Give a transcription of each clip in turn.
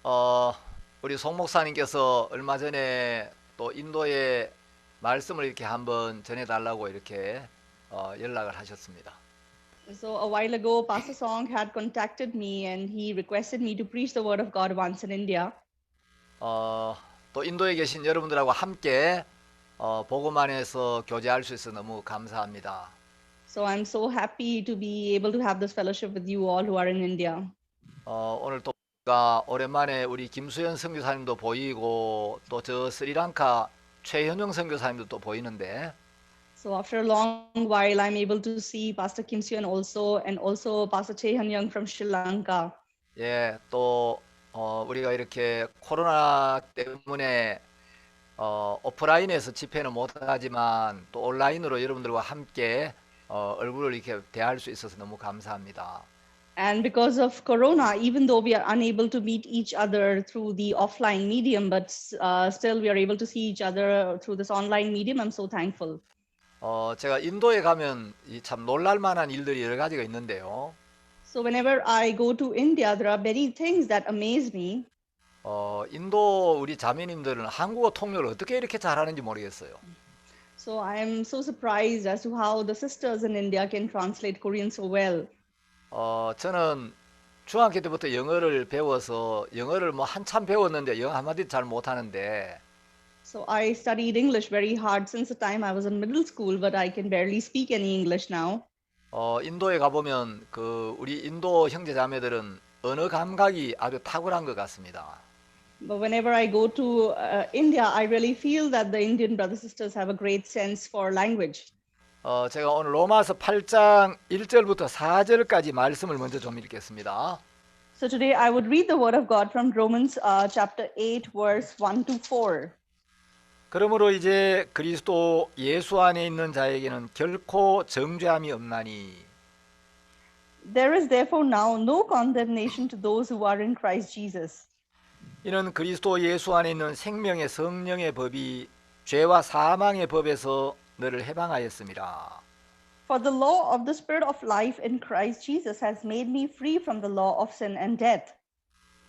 어, 우리 송 목사님께서 얼마 전에 또 인도에 말씀을 이렇게 한번 전해달라고 이렇게 연락을 하셨습니다. So a while ago, Pastor Song had contacted me and he requested me to preach the word of God once in India. 어, 또 인도에 계신 여러분들하고 함께 복음 안에서 교제할 수 있어 너무 감사합니다. So I'm so happy to be able to have this fellowship with you all who are in India. 오늘 또 우리가 오랜만에 우리 김수현 선교사님도 보이고 또 저 스리랑카 최현영 선교사님도 또 보이는데 So after a long while, I'm able to see Pastor Kim Seon also Pastor Choi Hyun Young from Sri Lanka. 예, 또 우리가 이렇게 코로나 때문에 오프라인에서 집회는 못하지만 또 온라인으로 여러분들과 함께 얼굴을 이렇게 대할 수 있어서 너무 감사합니다. And because of Corona, even though we are unable to meet each other through the offline medium, but still we are able to see each other through this online medium, I'm so thankful. 제가 인도에 가면 참 놀랄 만한 일들이 여러 가지가 있는데요. So whenever I go to India, there are many things that amaze me. 인도 우리 자매님들은 한국어 통역을 어떻게 이렇게 잘하는지 모르겠어요. So I am so surprised as to how the sisters in India can translate Korean so well. 저는 중학교 때부터 영어를 배워서 영어를 뭐 한참 배웠는데 영어 한마디 잘 못하는데 So I studied English very hard since the time I was in middle school, but I can barely speak any English now. 인도에 가보면 그 우리 인도 형제 자매들은 언어 감각이 아주 탁월한 것 같습니다. But whenever I go to India, I really feel that the Indian brothers sisters have a great sense for language. 제가 오늘 로마서 8장 1절부터 4절까지 말씀을 먼저 좀 읽겠습니다. So today I would read the word of God from Romans chapter 8, verse 1 to 4. 그러므로 이제 그리스도 예수 안에 있는 자에게는 결코 정죄함이 없나니 There is therefore now no condemnation to those who are in Christ Jesus. 이는 그리스도 예수 안에 있는 생명의 성령의 법이 죄와 사망의 법에서 너를 해방하였습니다. For the law of the Spirit of life in Christ Jesus has made me free from the law of sin and death.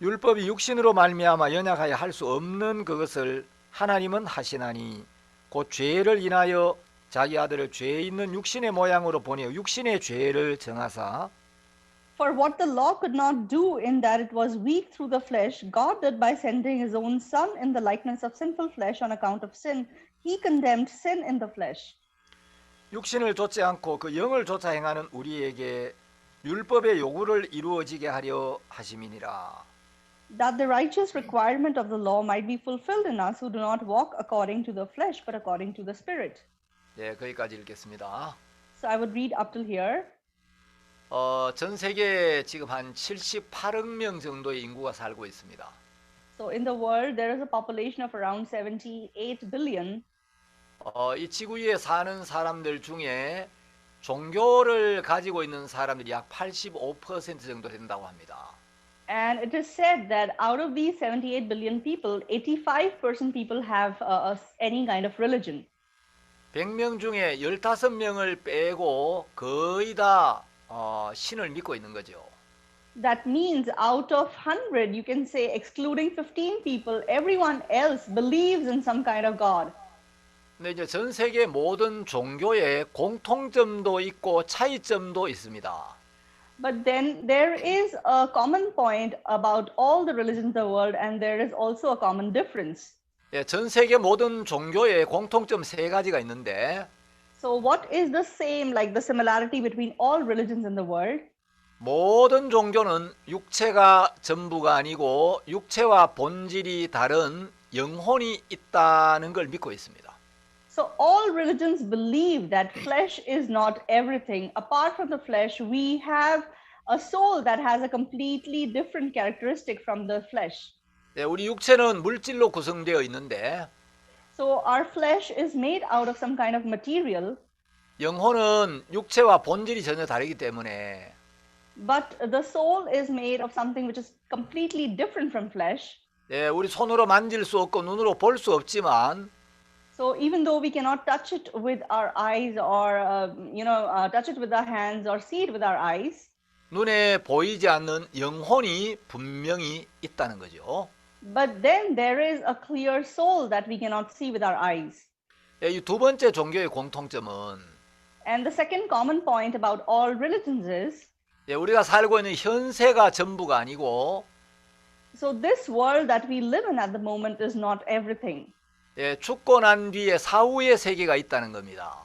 율법이 육신으로 말미암아 연약하여 할 수 없는 그것을 하나님은 하시나니 곧 죄를 인하여 자기 아들을 죄 있는 육신의 모양으로 보내어 육신의 죄를 정하사 For what the law could not do in that it was weak through the flesh, God did by sending his own Son in the likeness of sinful flesh on account of sin. He condemned sin in the flesh. 육신을 좇지 않고 그 영을 좇아 행하는 우리에게 율법의 요구를 이루어지게 하려 하심이니라. That the righteous requirement of the law might be fulfilled in us who do not walk according to the flesh, but according to the Spirit. 예, 거기까지 읽겠습니다. So I would read up till here. 전 세계에 지금 한 78억 명 정도의 인구가 살고 있습니다. So in the world, there is a population of around 78 billion. 이 지구 위에 사는 사람들 중에 종교를 가지고 있는 사람들이 약 85% 정도 된다고 합니다. And it is said that out of these 78 billion people, 85% people have any kind of religion. 100명 중에 15명을 빼고 거의 다 신을 믿고 있는 거죠. That means out of 100, you can say excluding 15 people, everyone else believes in some kind of God. 근데 이제 전 세계 모든 종교에 공통점도 있고 차이점도 있습니다. But then there is a common point about all the religions in the world, and there is also a common difference. 예, 전 세계 모든 종교에 공통점 세 가지가 있는데 So what is the same, like the similarity between all religions in the world? 모든 종교는 육체가 전부가 아니고 육체와 본질이 다른 영혼이 있다는 걸 믿고 있습니다. So all religions believe that flesh is not everything. Apart from the flesh, we have a soul that has a completely different characteristic from the flesh. 예, 우리 육체는 물질로 구성되어 있는데 So our flesh is made out of some kind of material, 영혼은 육체와 본질이 전혀 다르기 때문에 but the soul is made of something which is completely different from flesh. 예, 우리 손으로 만질 수 없고 눈으로 볼 수 없지만 So even though we cannot touch it with our eyes or touch it with our hands or see it with our eyes, 눈에 보이지 않는 영혼이 분명히 있다는 거죠. But then there is a clear soul that we cannot see with our eyes. 예, 이 두 번째 종교의 공통점은 And the second common point about all religions is, 예, 우리가 살고 있는 현세가 전부가 아니고 so this world that we live in at the moment is not everything. 예, 죽고 난 뒤에 사후의 세계가 있다는 겁니다.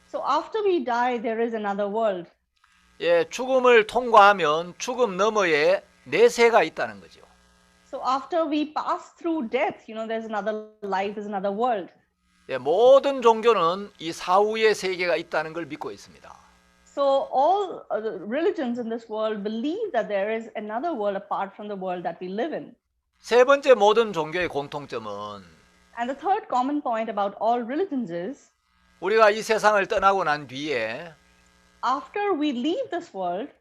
So after we die, there is another world. 예, 죽음을 통과하면 죽음 너머에 내세가 있다는 거죠. So after we pass through death, there's another life, there's another world. 예, 모든 종교는 이 사후의 세계가 있다는 걸 믿고 있습니다. So all the religions in this world believe that there is another world apart from the world that we live in. 세 번째 모든 종교의 공통점은 And the third common point about all religions is, 우리가 이 세상을 떠나고 난 뒤에 after we leave this world,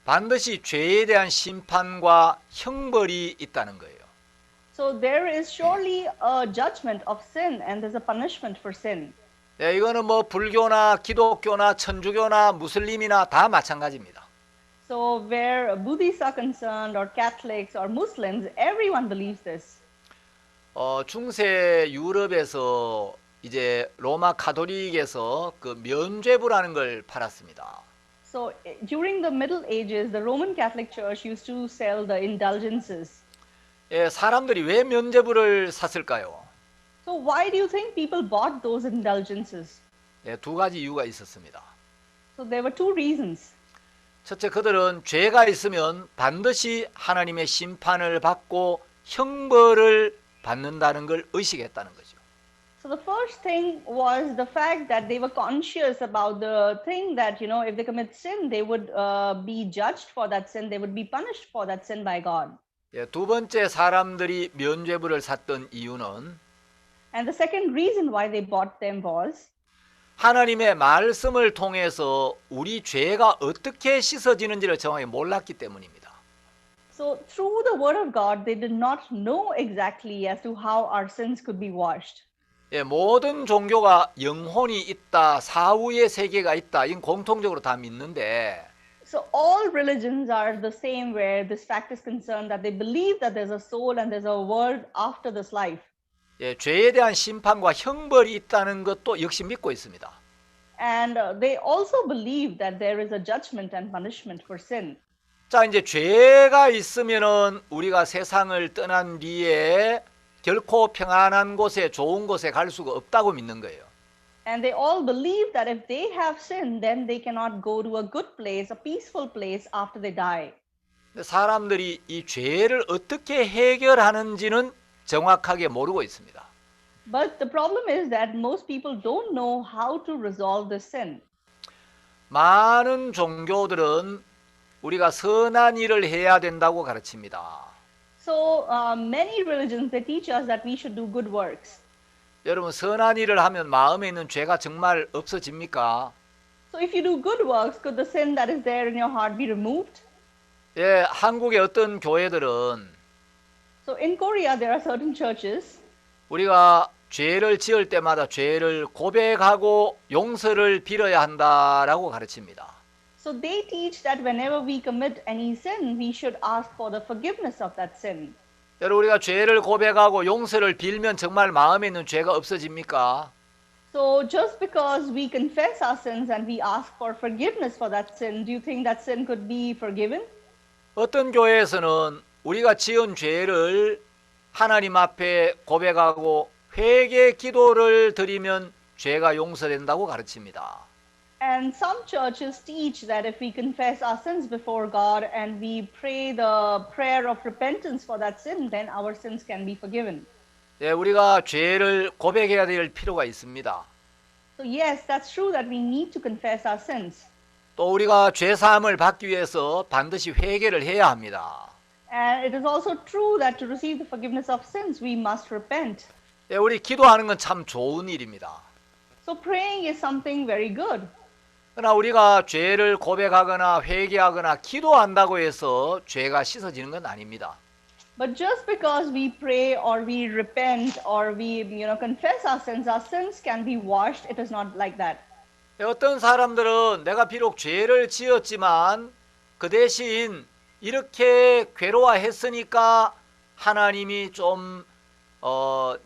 반드시 죄에 대한 심판과 형벌이 있다는 거예요. so there is surely a judgment of sin and there's a punishment for sin. 예, 이거는 뭐 불교나 기독교나 천주교나 무슬림이나 다 마찬가지입니다. So where Buddhists are concerned or Catholics or Muslims, everyone believes this. 중세 유럽에서 이제 로마 가톨릭에서 그 면죄부라는 걸 팔았습니다. So during the Middle Ages, the Roman Catholic Church used to sell the indulgences. 예, 사람들이 왜 면죄부를 샀을까요? So why do you think people bought those indulgences? 예, 두 가지 이유가 있었습니다. So there were two reasons. 첫째, 그들은 죄가 있으면 반드시 하나님의 심판을 받고 형벌을 받는다는 걸 의식했다는 거죠. So the first thing was the fact that they were conscious about the thing that, if they commit sin, they would be judged for that sin, they would be punished for that sin by God. 예, 두 번째 사람들이 면죄부를 샀던 이유는 And the second reason why they bought them was, 하나님의 말씀을 통해서 우리 죄가 어떻게 씻어지는지를 정확히 몰랐기 때문입니다. so through the word of God, they did not know exactly as to how our sins could be washed. 예, 모든 종교가 영혼이 있다, 사후의 세계가 있다, 이건 공통적으로 다 믿는데 So all religions are the same where this fact is concerned, that they believe that there's a soul and there's a world after this life. 예, 죄에 대한 심판과 형벌이 있다는 것도 역시 믿고 있습니다. And they also believe that there is a judgment and punishment for sin. 자, 이제 죄가 있으면은 우리가 세상을 떠난 뒤에 결코 평안한 곳에 좋은 곳에 갈 수가 없다고 믿는 거예요. And they all believe that if they have sinned, then they cannot go to a good place, a peaceful place after they die. 근데 사람들이 이 죄를 어떻게 해결하는지는 정확하게 모르고 있습니다. But the problem is that most people don't know how to resolve this sin. 많은 종교들은 우리가 선한 일을 해야 된다고 가르칩니다. So many religions, they teach us that we should do good works. 여러분, 선한 일을 하면 마음에 있는 죄가 정말 없어집니까? So if you do good works, could the sin that is there in your heart be removed? 예, 한국의 어떤 교회들은 So in Korea, there are certain churches. 우리가 죄를 지을 때마다 죄를 고백하고 용서를 빌어야 한다라고 가르칩니다. So they teach that whenever we commit any sin, we should ask for the forgiveness of that sin. 여러분, 우리가 죄를 고백하고 용서를 빌면 정말 마음에 있는 죄가 없어집니까? So just because we confess our sins and we ask for forgiveness for that sin, do you think that sin could be forgiven? 어떤 교회에서는 우리가 지은 죄를 하나님 앞에 고백하고 회개 기도를 드리면 죄가 용서된다고 가르칩니다. And some churches teach that if we confess our sins before God and we pray the prayer of repentance for that sin, then our sins can be forgiven. 예, 우리가 죄를 고백해야 될 필요가 있습니다. So yes, that's true that we need to confess our sins. 또 우리가 죄 사함을 받기 위해서 반드시 회개를 해야 합니다. And it is also true that to receive the forgiveness of sins, we must repent. 예, 우리 기도하는 건 참 좋은 일입니다. So praying is something very good. 그러나 우리가 죄를 고백하거나 회개하거나 기도한다고 해서 죄가 씻어지는 건 아닙니다. But just because we pray or we repent or we confess our sins can be washed. It is not like that. 어떤 사람들은 내가 비록 죄를 지었지만 그 대신 이렇게 괴로워했으니까 하나님이 좀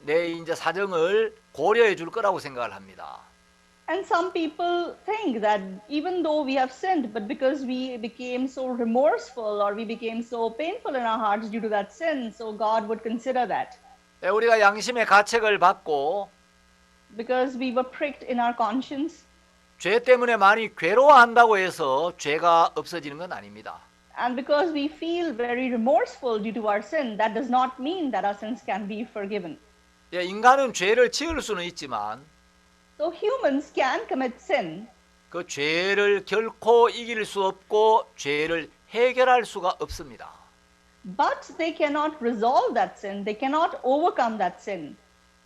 내 이제 사정을 고려해 줄 거라고 생각을 합니다. And some people think that even though we have sinned, but because we became so remorseful or we became so painful in our hearts due to that sin, so God would consider that. 예, 우리가 양심의 가책을 받고 Because we were pricked in our conscience, 죄 때문에 많이 괴로워한다고 해서 죄가 없어지는 건 아닙니다. and because we feel very remorseful due to our sin, that does not mean that our sins can be forgiven. 예, 인간은 죄를 지을 수는 있지만 So humans can commit sin, 그 죄를 결코 이길 수 없고 죄를 해결할 수가 없습니다. but they cannot resolve that sin. They cannot overcome that sin.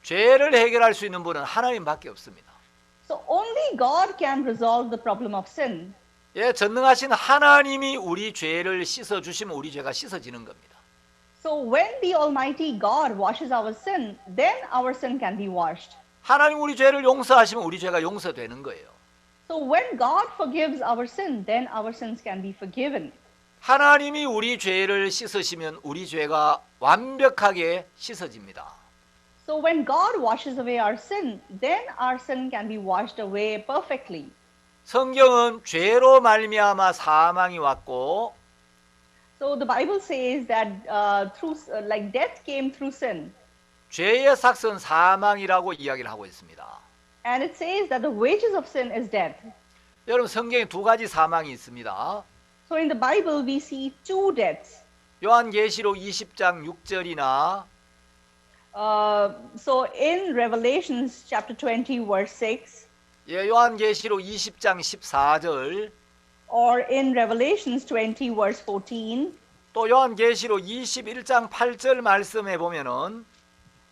죄를 해결할 수 있는 분은 하나님밖에 없습니다. So only God can resolve the problem of sin. 예, 전능하신 하나님이 우리 죄를 씻어 주시면 우리 죄가 씻어지는 겁니다. So when the Almighty God washes our sin, then our sin can be washed. 하나님 우리 죄를 용서하시면 우리 죄가 용서되는 거예요. So when God forgives our sin, then our sins can be forgiven. 하나님이 우리 죄를 씻으시면 우리 죄가 완벽하게 씻어집니다. So when God washes away our sin, then our sin can be washed away perfectly. 성경은 죄로 말미암아 사망이 왔고 So the Bible says that like death came through sin. 죄의 삭은 사망이라고 이야기를 하고 있습니다. And it says that the wages of sin is death. 여러분 성경에 두 가지 사망이 있습니다. So in the Bible we see two deaths. 요한계시록 20장 6절이나 So in Revelations chapter 20 verse 6 예, 요한계시록 20장 14절 or in Revelations 20 verse 14 또 요한계시록 21장 8절 말씀에 보면은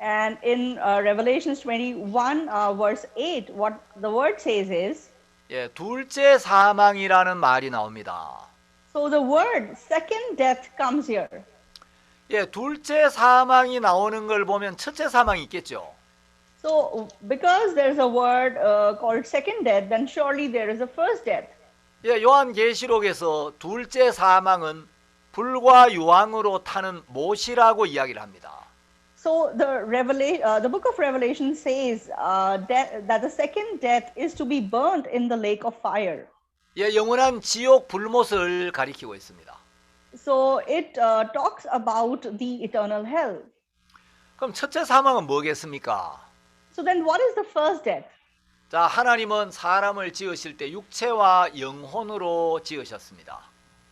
and in Revelations 21 verse 8 what the word says is 예, 둘째 사망이라는 말이 나옵니다. so the word second death comes here. 예, 둘째 사망이 나오는 걸 보면 첫째 사망이 있겠죠. So because there's a word called second death, then surely there is a first death. 예, 요한계시록에서 둘째 사망은 불과 유황으로 타는 못이라고 이야기를 합니다. So the book of Revelation says that the second death is to be burnt in the lake of fire. 예, 영원한 지옥 불못을 가리키고 있습니다. So it talks about the eternal hell. 그럼 첫째 사망은 뭐겠습니까? So then what is the first death? 자, 하나님은 사람을 지으실 때 육체와 영혼으로 지으셨습니다.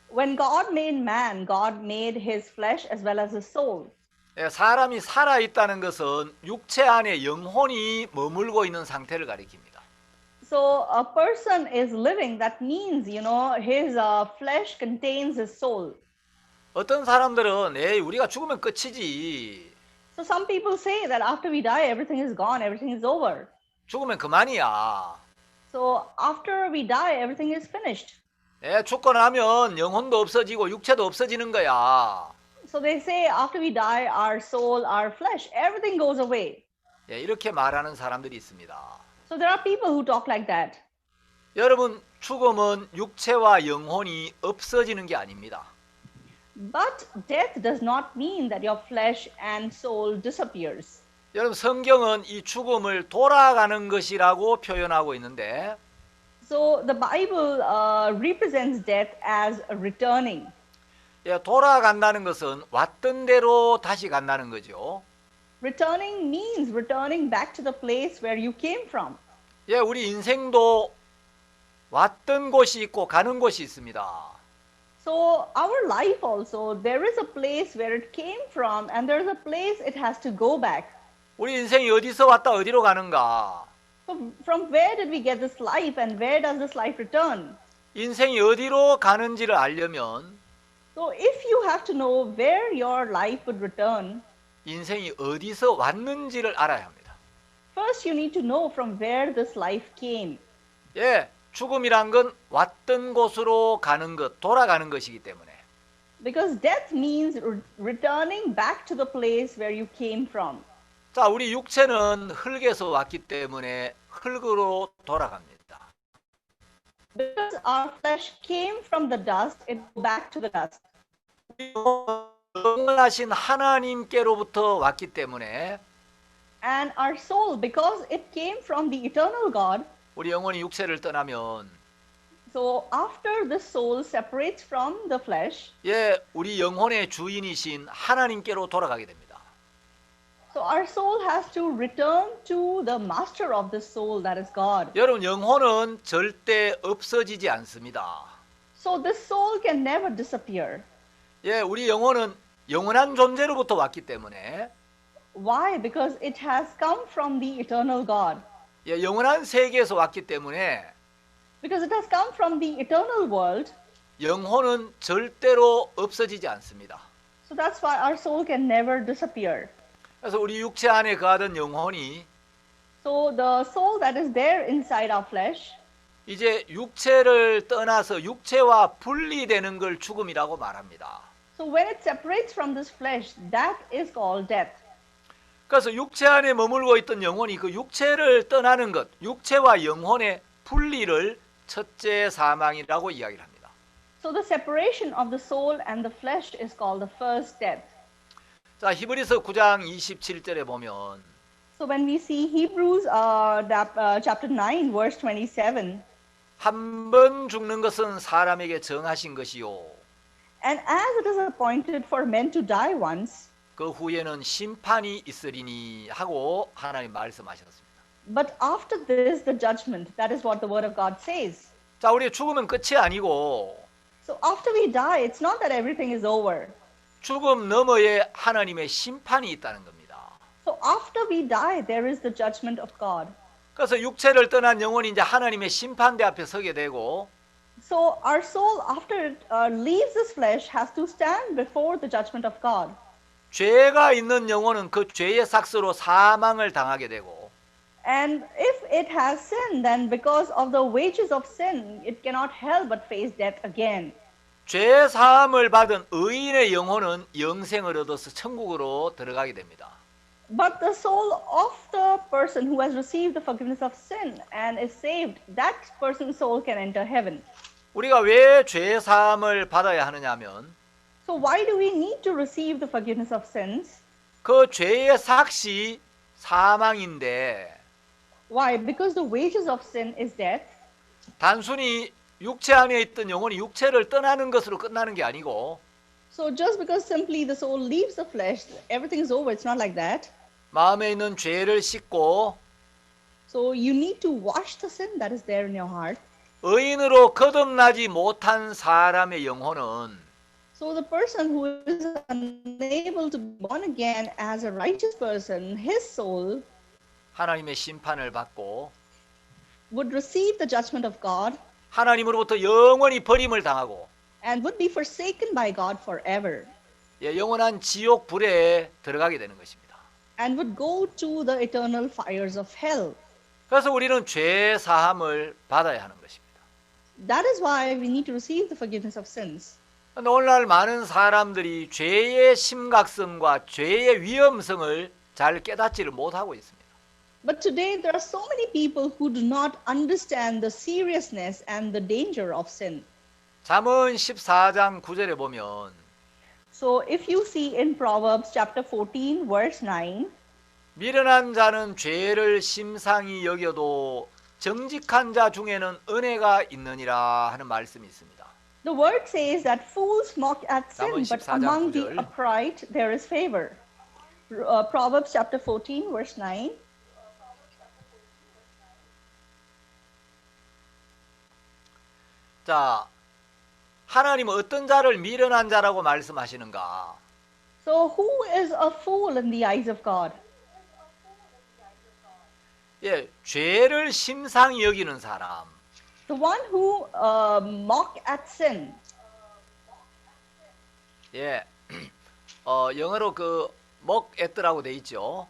When God made man, God made his flesh as well as his soul. 예, 사람이 살아있다는 것은 육체 안에 영혼이 머물고 있는 상태를 가리킵니다. So a person is living, that means, his flesh contains his soul. 어떤 사람들은 에이, 우리가 죽으면 끝이지. So some people say that after we die, everything is gone, everything is over. 죽으면 그만이야. So after we die, everything is finished. 예, 죽고 나면 영혼도 없어지고 육체도 없어지는 거야. So they say after we die, our soul, our flesh, everything goes away. 예, 이렇게 말하는 사람들이 있습니다. So there are people who talk like that. 여러분, 죽음은 육체와 영혼이 없어지는 게 아닙니다. But death does not mean that your flesh and soul disappears. 여러분, 성경은 이 죽음을 돌아가는 것이라고 표현하고 있는데 So the Bible represents death as returning. 예, 돌아간다는 것은 왔던 대로 다시 간다는 거죠. Returning means returning back to the place where you came from. 예, 우리 인생도 왔던 곳이 있고 가는 곳이 있습니다. So our life also, there is a place where it came from and there is a place it has to go back. 우리 인생이 어디서 왔다 어디로 가는가? So from where did we get this life and where does this life return? 인생이 어디로 가는지를 알려면 So if you have to know where your life would return, 인생이 어디서 왔는지를 알아야 합니다. first you need to know from where this life came. 예, 죽음이란 건 왔던 곳으로 가는 것, 돌아가는 것이기 때문에. Because death means returning back to the place where you came from. 자, 우리 육체는 흙에서 왔기 때문에 흙으로 돌아갑니다. Because our flesh came from the dust, it go back to the dust. 영원하신 하나님께로부터 왔기 때문에 And our soul, because it came from the eternal God, 우리 영혼이 육체를 떠나면 so after the soul separates from the flesh, 우리 영혼의 주인이신 하나님께로 돌아가게 됩니다. so our soul has to return to the master of the soul, that is God. 여러분, 영혼은 절대 없어지지 않습니다. So this soul can never disappear. 우리 영혼은 영원한 존재로부터 왔기 때문에 Why? Because it has come from the eternal God. 영원한 세계에서 왔기 때문에 Because it has come from the eternal world. 영혼은 절대로 없어지지 않습니다. So that's why our soul can never disappear. 그래서 우리 육체 안에 거하던 영혼이 So the soul that is there inside our flesh, 이제 육체를 떠나서 육체와 분리되는 걸 죽음이라고 말합니다. so when it separates from this flesh, that is called death. 그래서 육체 안에 머물고 있던 영혼이 그 육체를 떠나는 것, 육체와 영혼의 분리를 첫째 사망이라고 이야기를 합니다. So the separation of the soul and the flesh is called the first death. 자, 히브리서 9장 27절에 보면 So when we see Hebrews chapter 9, verse 27, 한 번 죽는 것은 사람에게 정하신 것이요. and as it is appointed for men to die once, 그 후에는 심판이 있으리니 하고 하나님 말씀하셨습니다. but after this the judgment. That is what the word of God says. 자, 우리 죽으면 끝이 아니고 So after we die, it's not that everything is over. 죽음 너머에 하나님의 심판이 있다는 겁니다. So after we die, there is the judgment of God. 그래서 육체를 떠난 영혼이 이제 하나님의 심판대 앞에 서게 되고 So our soul, after it leaves this flesh, has to stand before the judgment of God. 죄가 있는 영혼은 그 죄의 삭스로 사망을 당하게 되고 And if it has sinned, then because of the wages of sin, it cannot help but face death again. 죄 사함을 받은 의인의 영혼은 영생을 얻어서 천국으로 들어가게 됩니다. But the soul of the person who has received the forgiveness of sin and is saved, that person's soul can enter heaven. 우리가 왜 죄 사함을 받아야 하느냐면 So why do we need to receive the forgiveness of sins? 그 죄의 삭시 사망인데 Why? Because the wages of sin is death. 단순히 육체 안에 있던 영혼이 육체를 떠나는 것으로 끝나는 게 아니고 So just because simply the soul leaves the flesh, everything is over. It's not like that. 마음에 있는 죄를 씻고 So you need to wash the sin that is there in your heart. 의인으로 거듭나지 못한 사람의 영혼은 So the person who is unable to be born again as a righteous person, his soul 하나님의 심판을 받고 would receive the judgment of God 하나님으로부터 영원히 버림을 당하고 and would be forsaken by God forever 영원한 지옥 불에 들어가게 되는 것입니다. and would go to the eternal fires of hell. 그래서 우리는 죄 사함을 받아야 하는 것입니다. That is why we need to receive the forgiveness of sins. 그런데 오늘날 많은 사람들이 죄의 심각성과 죄의 위험성을 잘 깨닫지를 못하고 있습니다. But today there are so many people who do not understand the seriousness and the danger of sin. 잠언 14장 9절에 보면 So if you see in Proverbs chapter 14 verse 9, 미련한 자는 죄를 심상히 여겨도 정직한 자 중에는 은혜가 있느니라 하는 말씀이 있습니다. the word says that fools mock at sin, but 14장 among the 9절. upright there is favor. Proverbs chapter 14 verse 9. 자, 하나님은 어떤 자를 미련한 자라고 말씀하시는가? So who is a fool in the eyes of God? 죄를 심상히 여기는 사람. The one who mock at sin. 영어로 그 mock at라고 돼 있죠.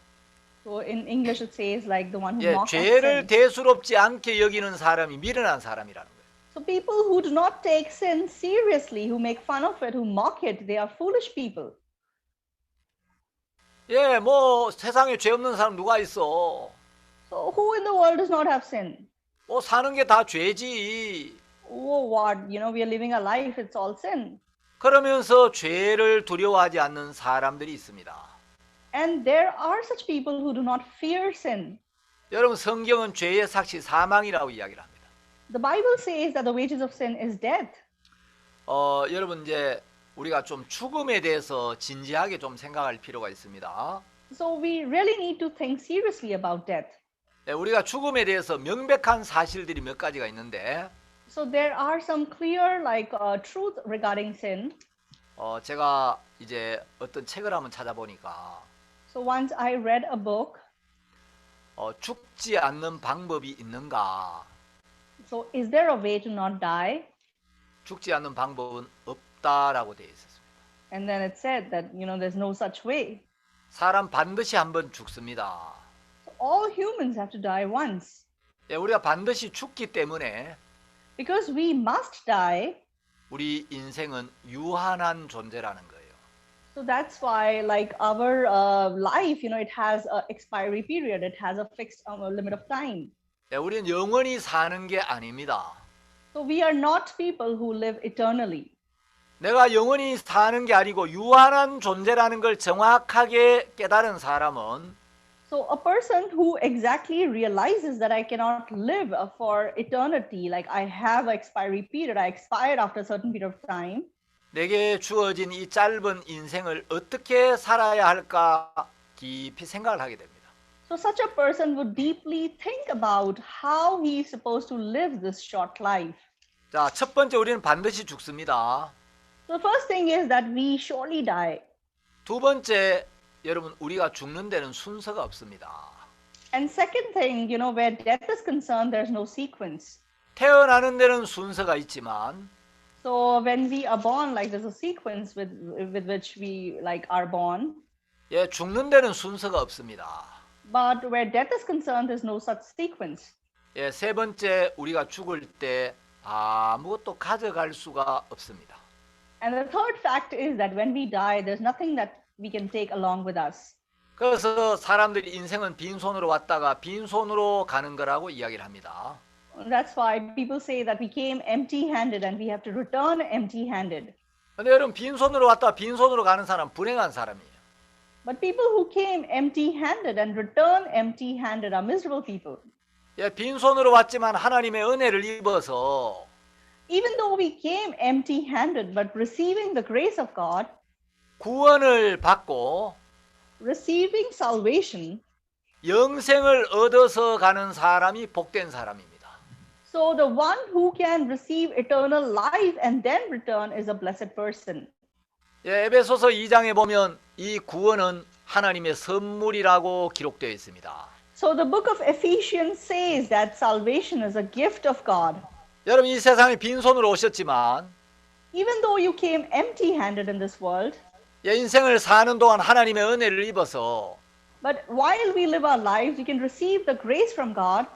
So in English it says like the one who mock at 죄를 sin. 대수롭지 않게 여기는 사람이 미련한 사람이라는 거예요. So people who do not take sin seriously, who make fun of it, who mock it, they are foolish people. 뭐 세상에 죄 없는 사람 누가 있어? So who in the world does not have sin? 사는 게 다 죄지. oh, what, we are living a life, it's all sin. 그러면서 죄를 두려워하지 않는 사람들이 있습니다. And there are such people who do not fear sin. 여러분, 성경은 죄의 삭시 사망이라고 이야기를 합니다. The Bible says that the wages of sin is death. 여러분, 이제 우리가 좀 죽음에 대해서 진지하게 좀 생각할 필요가 있습니다. So we really need to think seriously about death. 우리가 죽음에 대해서 명백한 사실들이 몇 가지가 있는데, So there are some clear truth regarding sin. 제가 이제 어떤 책을 한번 찾아보니까 So once I read a book. 죽지 않는 방법이 있는가? So is there a way to not die? 죽지 않는 방법은 없다라고 되어 있었습니다. And then it said that, there's no such way. 사람 반드시 한번 죽습니다. So all humans have to die once. 우리가 반드시 죽기 때문에 Because we must die. 우리 인생은 유한한 존재라는 거예요. So that's why our life, it has an expiry period. It has a fixed limit of time. 우리는 영원히 사는 게 아닙니다. So we are not people who live eternally. 내가 영원히 사는 게 아니고 유한한 존재라는 걸 정확하게 깨달은 사람은 So a person who exactly realizes that I cannot live for eternity, like I have an expiry period, I expired after a certain period of time. 내게 주어진 이 짧은 인생을 어떻게 살아야 할까 깊이 생각을 하게 됩니다. So such a person would deeply think about how he is supposed to live this short life. 자, 첫 번째 우리는 반드시 죽습니다. So the first thing is that we surely die. 두 번째, 여러분, 우리가 죽는 데는 순서가 없습니다. And second thing, where death is concerned, there's no sequence. 태어나는 데는 순서가 있지만 So when we are born, there's a sequence with which we are born. 죽는 데는 순서가 없습니다. But where death is concerned, there's no such sequence. 세 번째, 우리가 죽을 때 아무것도 가져갈 수가 없습니다. And the third fact is that when we die, there's nothing that we can take along with us. 그래서 사람들이 인생은 빈손으로 왔다가 빈손으로 가는 거라고 이야기를 합니다. That's why people say that we came empty-handed and we have to return empty-handed. 근데 여러분, 빈손으로 왔다가 빈손으로 가는 사람 불행한 사람이에요. But people who came empty-handed and return empty-handed are miserable people. 빈손으로 왔지만 하나님의 은혜를 입어서 Even though we came empty-handed, but receiving the grace of God, 구원을 받고 receiving salvation, 영생을 얻어서 가는 사람이 복된 사람입니다. so the one who can receive eternal life and then return is a blessed person. 에베소서 2장에 보면 이 구원은 하나님의 선물이라고 기록되어 있습니다. So the book of Ephesians says that salvation is a gift of God. 여러분, 이 세상에 빈손으로 오셨지만 Even though you came empty-handed in this world, 인생을 사는 동안 하나님의 은혜를 입어서 but while we live our lives, we can receive the grace from God,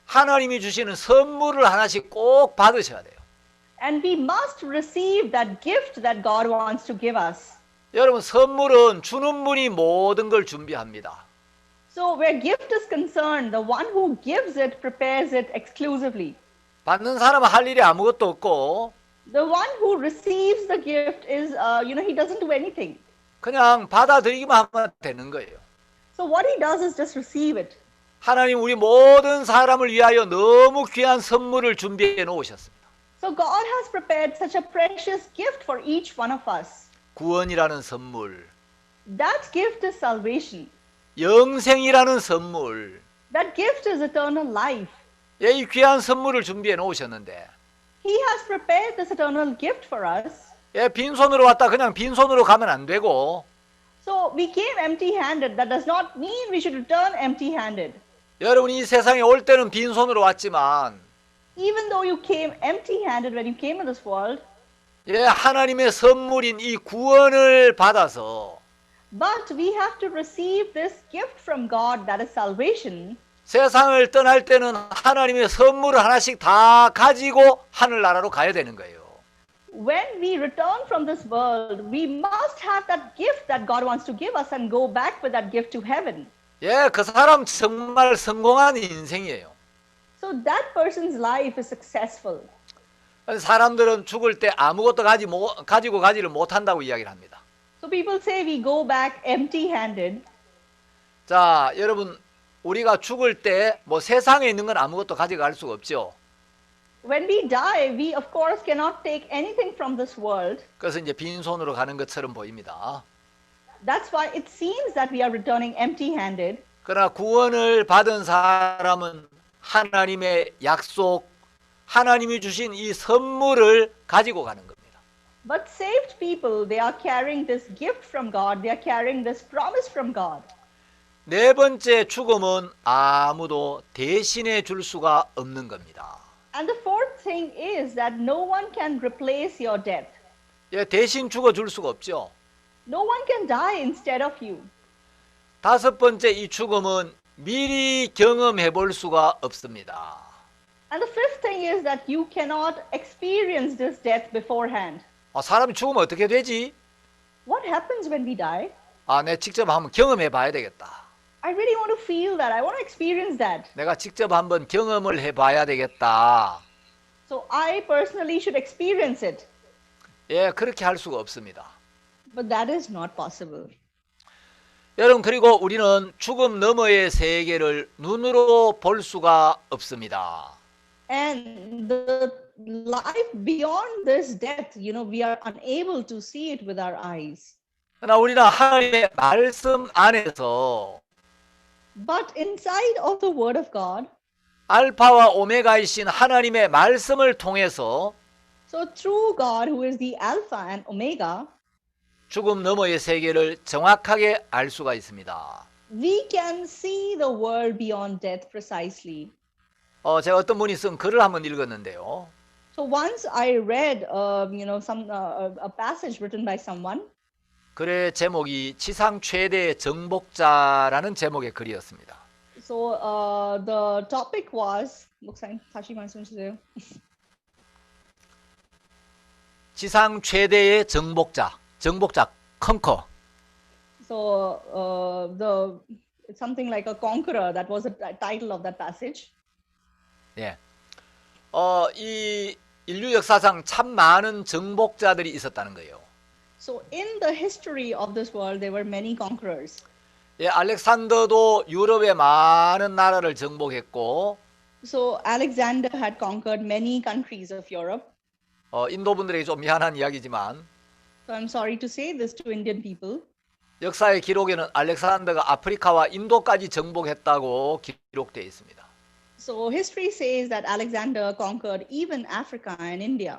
하나님이 주시는 선물을 하나씩 꼭 받으셔야 돼요. and we must receive that gift that God wants to give us. 여러분, 선물은 주는 분이 모든 걸 준비합니다. So where gift is concerned, the one who gives it prepares it exclusively. 받는 사람은 할 일이 아무것도 없고 The one who receives the gift is, he doesn't do anything. 그냥 받아들이기만 하면 되는 거예요. So what he does is just receive it. 하나님 우리 모든 사람을 위하여 너무 귀한 선물을 준비해 놓으셨습니다. So God has prepared such a precious gift for each one of us. 구원이라는 선물, That gift is salvation. 영생이라는 선물, That gift is eternal life. 이 귀한 선물을 준비해 놓으셨는데 He has prepared this eternal gift for us. 빈손으로 왔다 그냥 빈손으로 가면 안 되고 So we came empty-handed. That does not mean we should return empty-handed. 여러분이 이 세상에 올 때는 빈손으로 왔지만 Even though you came empty-handed when you came in this world, 하나님의 선물인 이 구원을 받아서 but we have to receive this gift from God, that is salvation. 세상을 떠날 때는 하나님의 선물을 하나씩 다 가지고 하늘나라로 가야 되는 거예요. When we return from this world, we must have that gift that God wants to give us and go back with that gift to heaven. 그 사람 정말 성공한 인생이에요. So that person's life is successful. 사람들은 죽을 때 아무것도 가지고 가지를 못한다고 이야기를 합니다. So people say we go back empty-handed. 자, 여러분, 우리가 죽을 때 뭐 세상에 있는 건 아무것도 가져갈 수가 없죠. When we die, we of course cannot take anything from this world. 그래서 이제 빈손으로 가는 것처럼 보입니다. That's why it seems that we are returning empty-handed. 그러나 구원을 받은 사람은 하나님의 약속, 하나님이 주신 이 선물을 가지고 가는 겁니다. But saved people, they are carrying this gift from God. They are carrying this promise from God. 네 번째 죽음은 아무도 대신해 줄 수가 없는 겁니다. And the fourth thing is that no one can replace your death. 예, 대신 죽어 줄 수가 없죠. No one can die instead of you. 다섯 번째 이 죽음은 미리 경험해 볼 수가 없습니다. And the fifth thing is that you cannot experience this death beforehand. 사람이 죽으면 어떻게 되지? What happens when we die? 내 직접 한번 경험해 봐야 되겠다. I really want to feel that. I want to experience that. 내가 직접 한번 경험을 해 봐야 되겠다. So I personally should experience it. 예, 그렇게 할 수가 없습니다. But that is not possible. 여러분, 그리고 우리는 죽음 너머의 세계를 눈으로 볼 수가 없습니다. And the life beyond this death, we are unable to see it with our eyes. 그러나 우리는 하나님의 말씀 안에서 But inside of the Word of God, 알파와 오메가이신 하나님의 말씀을 통해서 so through God, who is the Alpha and Omega, 죽음 너머의 세계를 정확하게 알 수가 있습니다. we can see the world beyond death precisely. 제가 어떤 분이 쓴 글을 한번 읽었는데요. So once I read, a passage written by someone. 글의 제목이 지상 최대의 정복자라는 제목의 글이었습니다. So the topic was, 목사님 다시 말씀 주세요. 지상 최대의 정복자 conquer. So it's something like a conqueror. That was the title of that passage. 예. 이 인류 역사상 참 많은 정복자들이 있었다는 거예요. So in the history of this world, there were many conquerors. 예, 알렉산더도 유럽의 많은 나라를 정복했고, So Alexander had conquered many countries of Europe. 인도 분들에게 좀 미안한 이야기지만, So I'm sorry to say this to Indian people. 역사의 기록에는 알렉산더가 아프리카와 인도까지 정복했다고 기록되어 있습니다. So history says that Alexander conquered even Africa and India.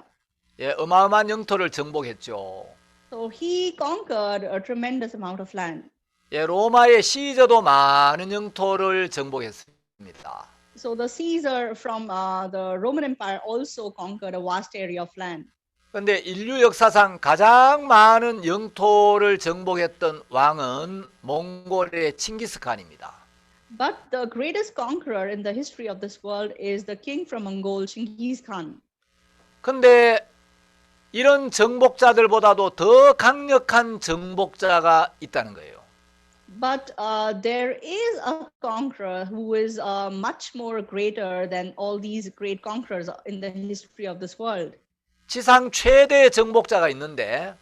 예, 어마어마한 영토를 정복했죠. So he conquered a tremendous amount of land. 예, 로마의 시저도 많은 영토를 정복했습니다. So the Caesar from the Roman Empire also conquered a vast area of land. 그런데 인류 역사상 가장 많은 영토를 정복했던 왕은 몽골의 칭기스칸입니다. But the greatest conqueror in the history of this world is the king from Mongol, Genghis Khan. 근데 이런 정복자들보다도 더 강력한 정복자가 있다는 거예요. But there is a conqueror who is much more greater than all these great conquerors in the history of this world. 지상 최대의 정복자가 있는데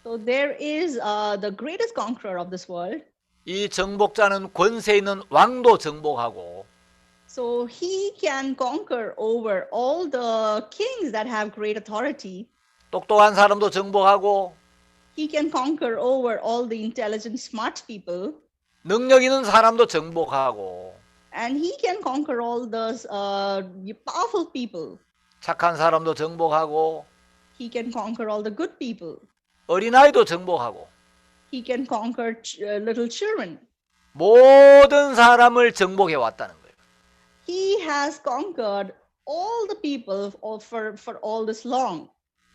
So there is the greatest conqueror of this world. 이 정복자는 권세 있는 왕도 정복하고 So he can conquer over all the kings that have great authority. 똑똑한 사람도 정복하고 He can conquer over all the intelligent, smart people. 능력 있는 사람도 정복하고 And he can conquer all those powerful people. 착한 사람도 정복하고 He can conquer all the good people. 어린아이도 정복하고 He can conquer little children. 모든 사람을 정복해 왔다는 거예요. He has conquered all the people for all this long.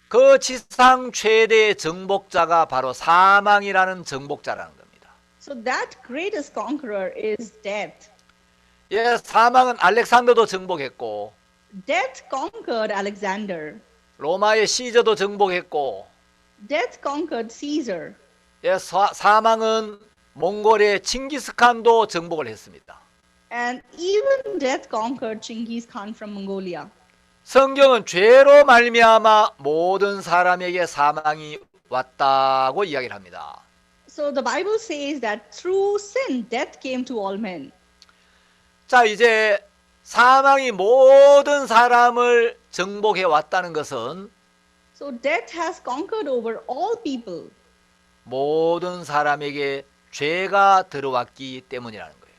그 지상 최대의 정복자가 바로 사망이라는 정복자라는 겁니다. So that greatest conqueror is death. 예, 사망은 알렉산더도 정복했고 Death conquered Alexander. 로마의 시저도 정복했고 Death conquered Caesar. 예, 사망은 몽골의 칭기스칸도 정복을 했습니다. And even death conquered Genghis Khan from Mongolia. 성경은 죄로 말미암아 모든 사람에게 사망이 왔다고 이야기를 합니다. So the Bible says that through sin, death came to all men. 자, 이제 사망이 모든 사람을 정복해 왔다는 것은 So death has conquered over all people. 모든 사람에게 죄가 들어왔기 때문이라는 거예요.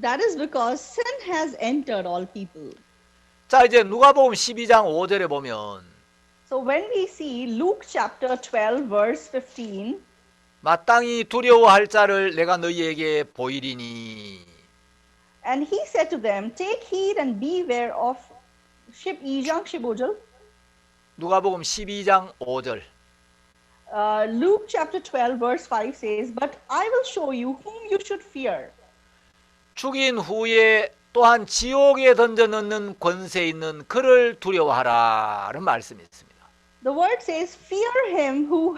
That is because sin has entered all people. 자, 이제 누가복음 12장 5절에 보면 So when we see Luke chapter 12 verse 15, 마땅히 두려워할 자를 내가 너희에게 보이리니. and he said to them, take heed and beware of 12장 15절. 누가복음 12장 5절. Luke chapter 12 verse 5 says, but I will show you whom you should fear. 죽인 후에 또한 지옥에 던져 넣는 권세 있는 그를 두려워하라는 말씀이 있습니다. The word says, fear him who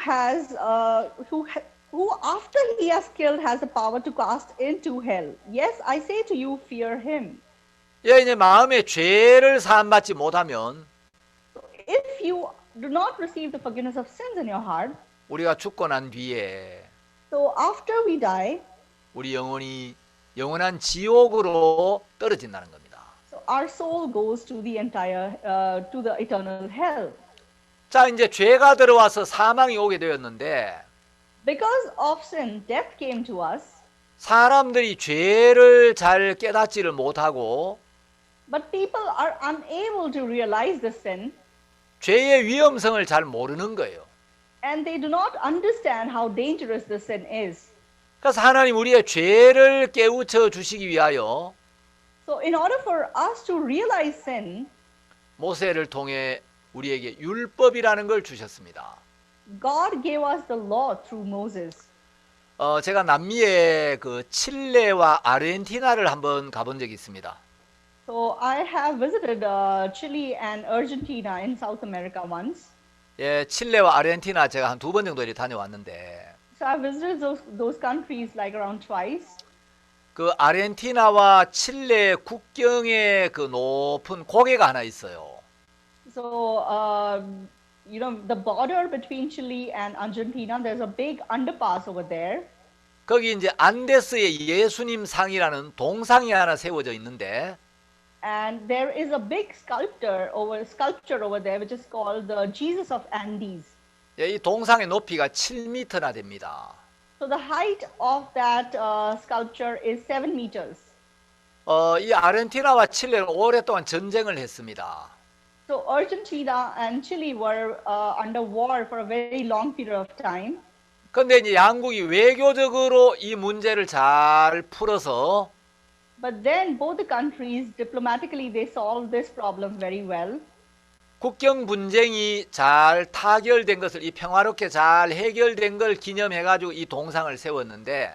after he has killed has the power to cast into hell. Yes, I say to you, fear him. 예, 이제 마음에 죄를 사함받지 못하면 If you do not receive the forgiveness of sins in your heart, 우리가 죽고 난 뒤에 so after we die, 우리 영혼이 영원한 지옥으로 떨어진다는 겁니다. so our soul goes to the eternal hell. 자, 이제 죄가 들어와서 사망이 오게 되었는데 Because of sin, death came to us, 사람들이 죄를 잘 깨닫지를 못하고 but people are unable to realize the sin, 죄의 위험성을 잘 모르는 거예요. and they do not understand how dangerous the sin is. 그래서 하나님 우리의 죄를 깨우쳐 주시기 위하여 So in order for us to realize sin, 모세를 통해 우리에게 율법이라는 걸 주셨습니다. God gave us the law through Moses. 제가 남미의 그 칠레와 아르헨티나를 한번 가본 적이 있습니다. So I have visited Chile and Argentina in South America once. 예, 칠레와 아르헨티나 제가 한 2번 정도 이렇게 다녀왔는데 So I visited those countries like around twice. 그 아르헨티나와 칠레 국경에 그 높은 고개가 하나 있어요. So the border between Chile and Argentina, there's a big underpass over there. 거기 이제 안데스의 예수님 상이라는 동상이 하나 세워져 있는데 And there is a big sculpture over there, which is called the Jesus of Andes. 예, 이 동상의 높이가 7m나 됩니다. So the height of that sculpture is 7 meters. 이 아르헨티나와 칠레는 오랫동안 전쟁을 했습니다. So Argentina and Chile were under war for a very long period of time. 그런데 이제 양국이 외교적으로 이 문제를 잘 풀어서 But then both the countries diplomatically they solved this problem very well. 국경 분쟁이 잘 타결된 것을 이 평화롭게 잘 해결된 걸 기념해 가지고 이 동상을 세웠는데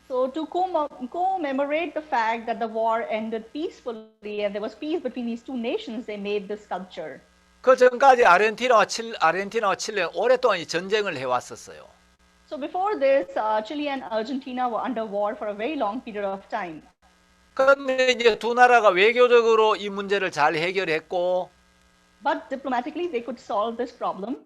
So to commemorate the fact that the war ended peacefully and there was peace between these two nations, they made this sculpture. 그 전까지 아르헨티나와 칠레는 오랫동안 이 전쟁을 해왔었어요. So before this, Chile and Argentina were under war for a very long period of time. 그런데 이제 두 나라가 외교적으로 이 문제를 잘 해결했고 But diplomatically, they could solve this problem.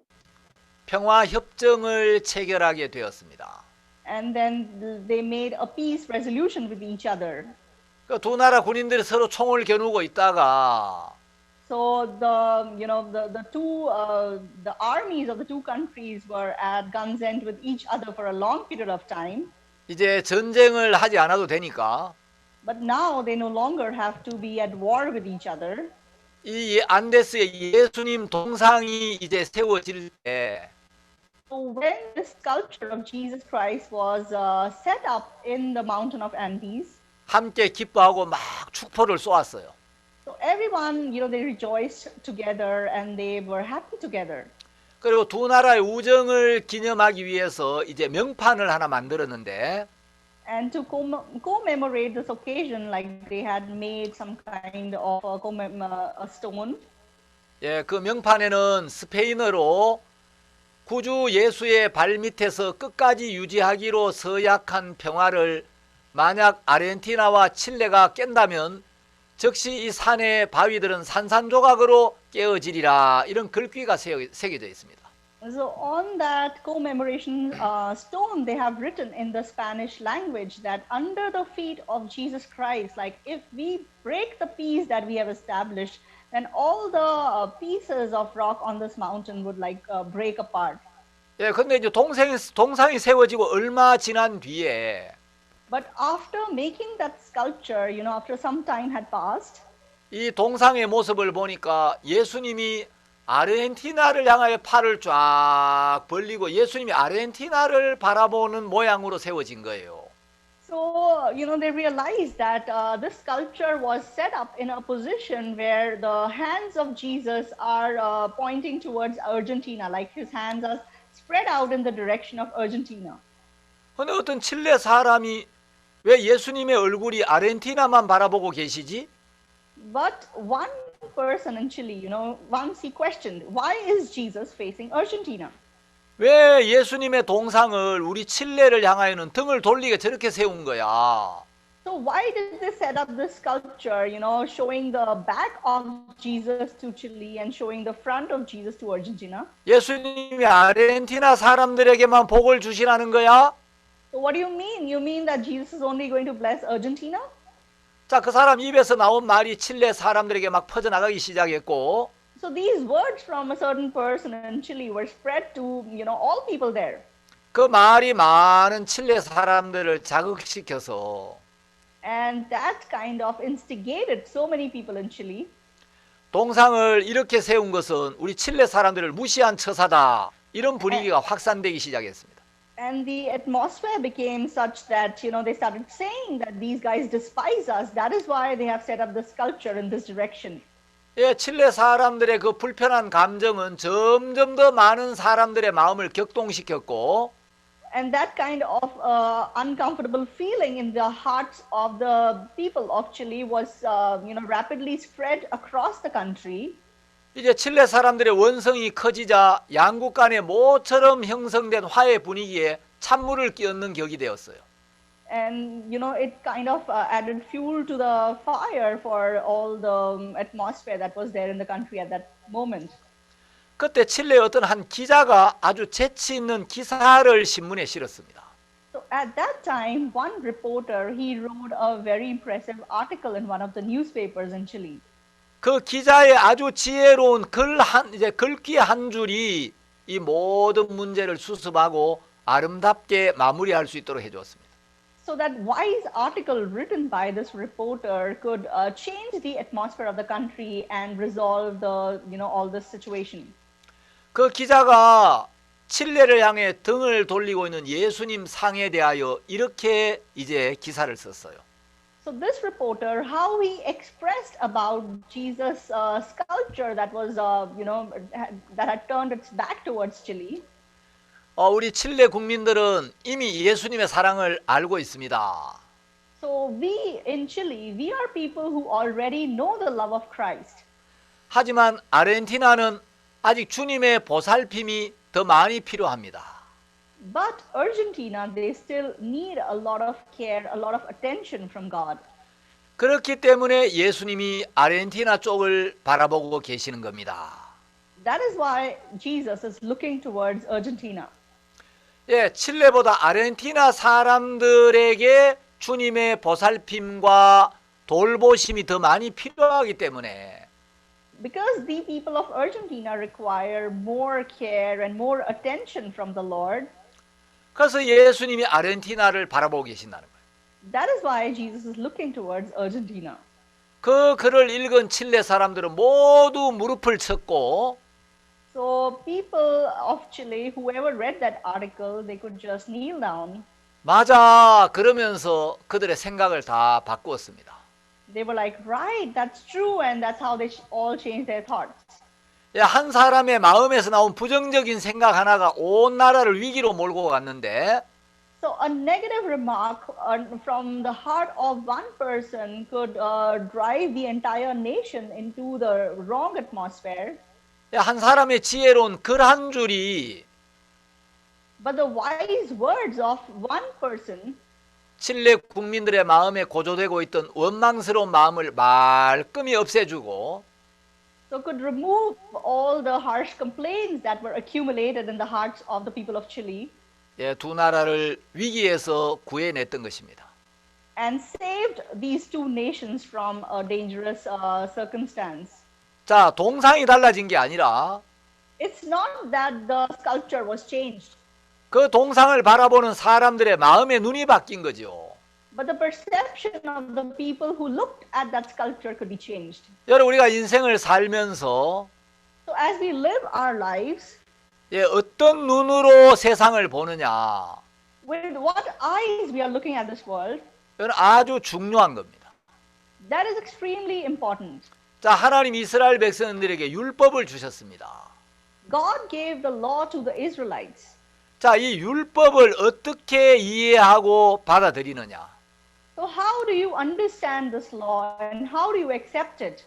평화 협정을 체결하게 되었습니다. And then they made a peace resolution with each other. 그 두 나라 군인들이 서로 총을 겨누고 있다가 So the armies of the two countries were at guns end with each other for a long period of time. 이제 전쟁을 하지 않아도 되니까 But now they no longer have to be at war with each other. 이 안데스의 예수님 동상이 이제 세워질 때 So when the sculpture of Jesus Christ was set up in the mountain of Andes, 함께 기뻐하고 막 축포를 쏘았어요. so everyone, they rejoiced together and they were happy together. 그리고 두 나라의 우정을 기념하기 위해서 이제 명판을 하나 만들었는데 And to commemorate this occasion, like they had made some kind of a stone. 예, 그 명판에는 스페인어로 구주 예수의 발밑에서 끝까지 유지하기로 서약한 평화를 만약 아르헨티나와 칠레가 깬다면 즉시 이 산의 바위들은 산산조각으로 깨어지리라 이런 글귀가 새겨져 있습니다. So on that commemoration stone, they have written in the Spanish language that under the feet of Jesus Christ, like if we break the peace that we have established, then all the pieces of rock on this mountain would like break apart. 예, 근데 이제 동상이 세워지고 얼마 지난 뒤에 But after making that sculpture, after some time had passed, 이 동상의 모습을 보니까 예수님이 아르헨티나를 향하여 팔을 쫙 벌리고 예수님이 아르헨티나를 바라보는 모양으로 세워진 거예요. so they realized that this sculpture was set up in a position where the hands of Jesus are pointing towards Argentina, like his hands are spread out in the direction of Argentina. 근데 어떤 칠레 사람이 왜 예수님의 얼굴이 아르헨티나만 바라보고 계시지? But one person in Chile, once he questioned, why is Jesus facing Argentina? 왜 예수님의 동상을 우리 칠레를 향하여는 등을 돌리게 저렇게 세운 거야? So why did they set up this sculpture, showing the back of Jesus to Chile and showing the front of Jesus to Argentina? 예수님이 아르헨티나 사람들에게만 복을 주시라는 거야? So what do you mean? You mean that Jesus is only going to bless Argentina? 자, 그 사람 입에서 나온 말이 칠레 사람들에게 막 퍼져나가기 시작했고 So these words from a certain person in Chile were spread to, all people there. 그 말이 많은 칠레 사람들을 자극시켜서 And that kind of instigated so many people in Chile. 동상을 이렇게 세운 것은 우리 칠레 사람들을 무시한 처사다. 이런 분위기가 확산되기 시작했습니다. And the atmosphere became such that, they started saying that these guys despise us. That is why they have set up the sculpture in this direction. 예, 칠레 사람들의 그 불편한 감정은 점점 더 많은 사람들의 마음을 격동시켰고 And that kind of uncomfortable feeling in the hearts of the people of Chile was, rapidly spread across the country. 이제 칠레 사람들의 원성이 커지자 양국 간의 모처럼 형성된 화해 분위기에 찬물을 끼얹는 격이 되었어요. And, it kind of added fuel to the fire for all the atmosphere that was there in the country at that moment. 그때 칠레의 어떤 한 기자가 아주 재치 있는 기사를 신문에 실었습니다. So at that time, one reporter, he wrote a very impressive article in one of the newspapers in Chile. 그 기자의 아주 지혜로운 글귀 한 줄이 이 모든 문제를 수습하고 아름답게 마무리할 수 있도록 해주었습니다. So that wise article written by this reporter could change the atmosphere of the country and resolve the, all this situation. 그 기자가 칠레를 향해 등을 돌리고 있는 예수님 상에 대하여 이렇게 이제 기사를 썼어요. So this reporter, how he expressed about Jesus' sculpture that was, that had turned its back towards Chile. 우리 칠레 국민들은 이미 예수님의 사랑을 알고 있습니다. So we in Chile, we are people who already know the love of Christ. 하지만 아르헨티나는 아직 주님의 보살핌이 더 많이 필요합니다. But Argentina, they still need a lot of care, a lot of attention from God. 그렇기 때문에 예수님이 아르헨티나 쪽을 바라보고 계시는 겁니다. That is why Jesus is looking towards Argentina. 예, 칠레보다 아르헨티나 사람들에게 주님의 보살핌과 돌보심이 더 많이 필요하기 때문에 Because the people of Argentina require more care and more attention from the Lord. 그래서 예수님이 아르헨티나를 바라보고 계신다는 거예요. That is why Jesus is looking towards Argentina. 그 글을 읽은 칠레 사람들은 모두 무릎을 쳤고 So people of Chile, whoever read that article, they could just kneel down. 맞아 그러면서 그들의 생각을 다 바꾸었습니다. They were like, right, that's true, and that's how they all changed their thoughts. 예, 한 사람의 마음에서 나온 부정적인 생각 하나가 온 나라를 위기로 몰고 갔는데 So a negative remark from the heart of one person could drive the entire nation into the wrong atmosphere. 예, 한 사람의 지혜로운 글 한 줄이 But the wise words of one person, 칠레 국민들의 마음에 고조되고 있던 원망스러운 마음을 말끔히 없애주고 So could remove all the harsh complaints that were accumulated in the hearts of the people of Chile 예, 두 나라를 위기에서 구해냈던 것입니다. and saved these two nations from a dangerous circumstance. 자, 동상이 달라진 게 아니라 It's not that the sculpture was changed, 그 동상을 바라보는 사람들의 마음의 눈이 바뀐 거죠. but the perception of the people who looked at that sculpture could be changed. 여러분, 우리가 인생을 살면서 So as we live our lives, 예, 어떤 눈으로 세상을 보느냐, with what eyes we are looking at this world, 이건 아주 중요한 겁니다. that is extremely important. 자, 하나님 이스라엘 백성들에게 율법을 주셨습니다. God gave the law to the Israelites. 자, 이 율법을 어떻게 이해하고 받아들이느냐? So how do you understand this law and how do you accept it?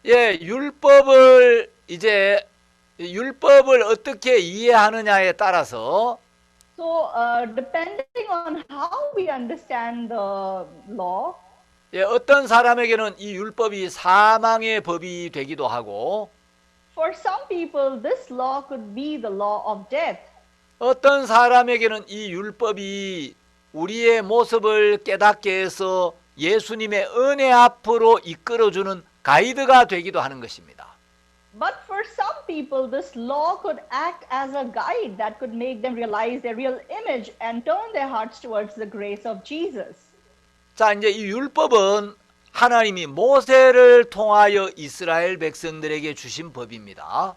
예, 율법을 어떻게 이해하느냐에 따라서 So depending on how we understand the law, 예, 어떤 사람에게는 이 율법이 사망의 법이 되기도 하고 for some people this law could be the law of death. 어떤 사람에게는 이 율법이 우리의 모습을 깨닫게 해서 예수님의 은혜 앞으로 이끌어주는 가이드가 되기도 하는 것입니다. But for some people, this law could act as a guide that could make them realize their real image and turn their hearts towards the grace of Jesus. 자, 이제 이 율법은 하나님이 모세를 통하여 이스라엘 백성들에게 주신 법입니다.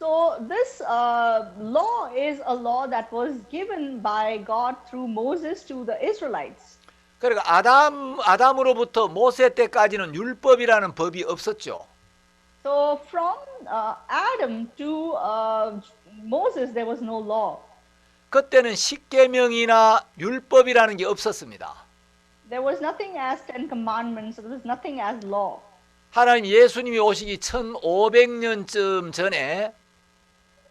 So this law is a law that was given by God through Moses to the Israelites. 그러니까 아담으로부터 모세 때까지는 율법이라는 법이 없었죠. So from Adam to Moses, there was no law. 그때는 십계명이나 율법이라는 게 없었습니다. There was nothing as Ten Commandments. There was nothing as law. 하나님 예수님이 오시기 1500년쯤 전에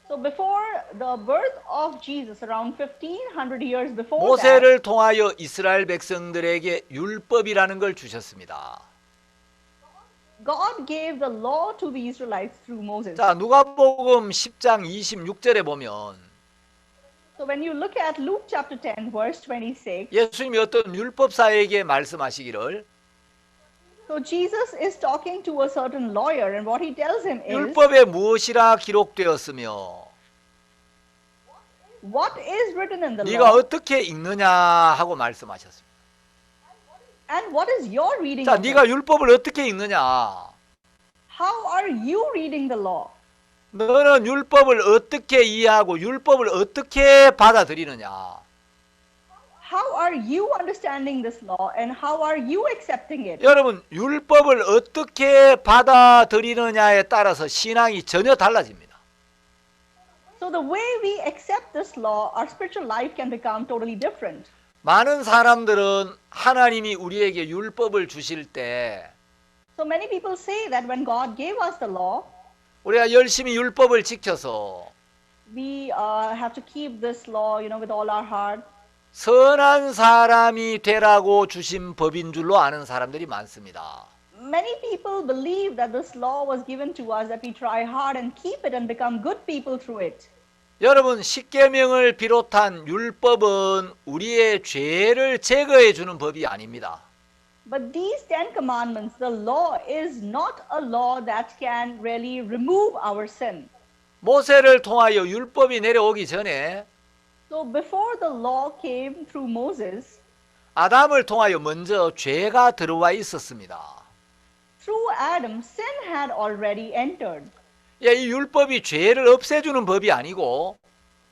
So before the birth of Jesus, around 1500 years before that, 모세를 통하여 이스라엘 백성들에게 율법이라는 걸 주셨습니다. God gave the law to the Israelites through Moses. 자, 누가복음 10장 26절에 보면 So when you look at Luke chapter 10, verse 26, 예수님이 어떤 율법사에게 말씀하시기를 so Jesus is talking to a certain lawyer, and what he tells him is, 율법에 무엇이라 기록되었으며 what is written in the 네가 law, 어떻게 읽느냐 하고 말씀하셨습니다. and what is your reading 자, of it? 네가 율법을 어떻게 읽느냐? How are you reading the law? 너는 율법을 어떻게 이해하고 율법을 어떻게 받아들이느냐? How are you understanding this law, and how are you accepting it? 여러분, 율법을 어떻게 받아들이느냐에 따라서 신앙이 전혀 달라집니다. So the way we accept this law, our spiritual life can become totally different. 많은 사람들은 하나님이 우리에게 율법을 주실 때 So many people say that when God gave us the law, 우리가 열심히 율법을 지켜서 we have to keep this law, with all our heart. 선한 사람이 되라고 주신 법인 줄로 아는 사람들이 많습니다. Many people believe that this law was given to us, that we try hard and keep it and become good people through it. 여러분, 십계명을 비롯한 율법은 우리의 죄를 제거해 주는 법이 아닙니다. But these 10 commandments, the law is not a law that can really remove our sin. 모세를 통하여 율법이 내려오기 전에 So before the law came through Moses, 아담을 통하여 먼저 죄가 들어와 있었습니다. through Adam, sin had already entered. 예, 이 율법이 죄를 없애주는 법이 아니고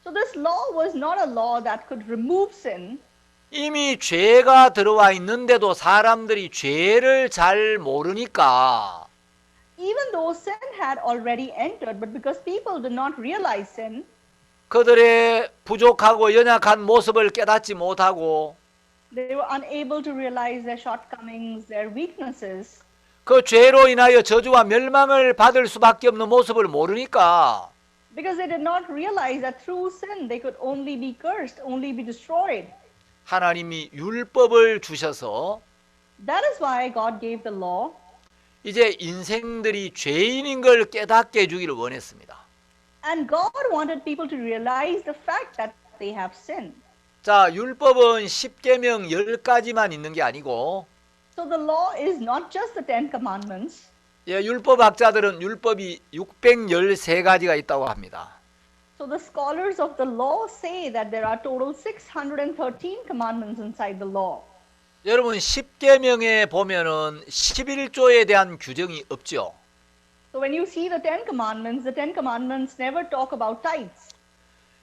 So this law was not a law that could remove sin. 이미 죄가 들어와 있는데도 사람들이 죄를 잘 모르니까 Even though sin had already entered, but because people did not realize sin, 그들의 부족하고 연약한 모습을 깨닫지 못하고 they were unable to realize their shortcomings, their weaknesses. 그 죄로 인하여 저주와 멸망을 받을 수밖에 없는 모습을 모르니까 Because they did not realize that through sin they could only be cursed, only be destroyed. 하나님이 율법을 주셔서 That is why God gave the law. 이제 인생들이 죄인인 걸 깨닫게 해주기를 원했습니다. And God wanted people to realize the fact that they have sinned. 자, 율법은 10계명 10가지만 있는 게 아니고 So the law is not just the 10 commandments. 예, 율법학자들은 율법이 613가지가 있다고 합니다. So the scholars of the law say that there are total 613 commandments inside the law. 여러분 10계명에 보면은 11조에 대한 규정이 없죠. So when you see the 10 commandments never talk about tithes.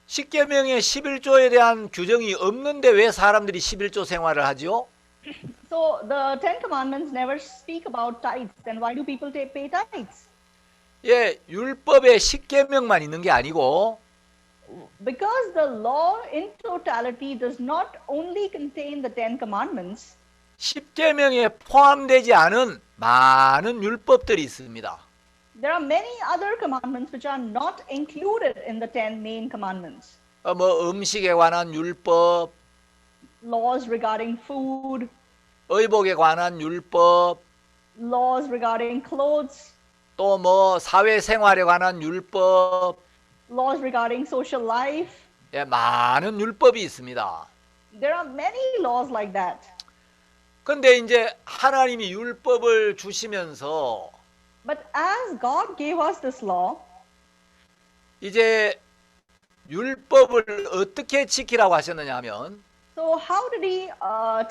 10계명에 11조에 대한 규정이 없는데 왜 사람들이 11조 생활을 하죠? So the 10 commandments never speak about tithes. Then why do people pay tithes? 예, 율법에 10계명만 있는 게 아니고 Because the law in totality does not only contain the 10 commandments. 10계명에 포함되지 않은 많은 율법들이 있습니다. There are many other commandments which are not included in the 10 main commandments. 뭐 음식에 관한 율법, Laws regarding food, 의복에 관한 율법, laws regarding clothes, 또 뭐 사회생활에 관한 율법, laws regarding social life. 예, 많은 율법이 있습니다. There are many laws like that. 근데 이제 하나님이 율법을 주시면서 But as God gave us this law, 이제 율법을 어떻게 지키라고 하셨느냐 하면 so how did He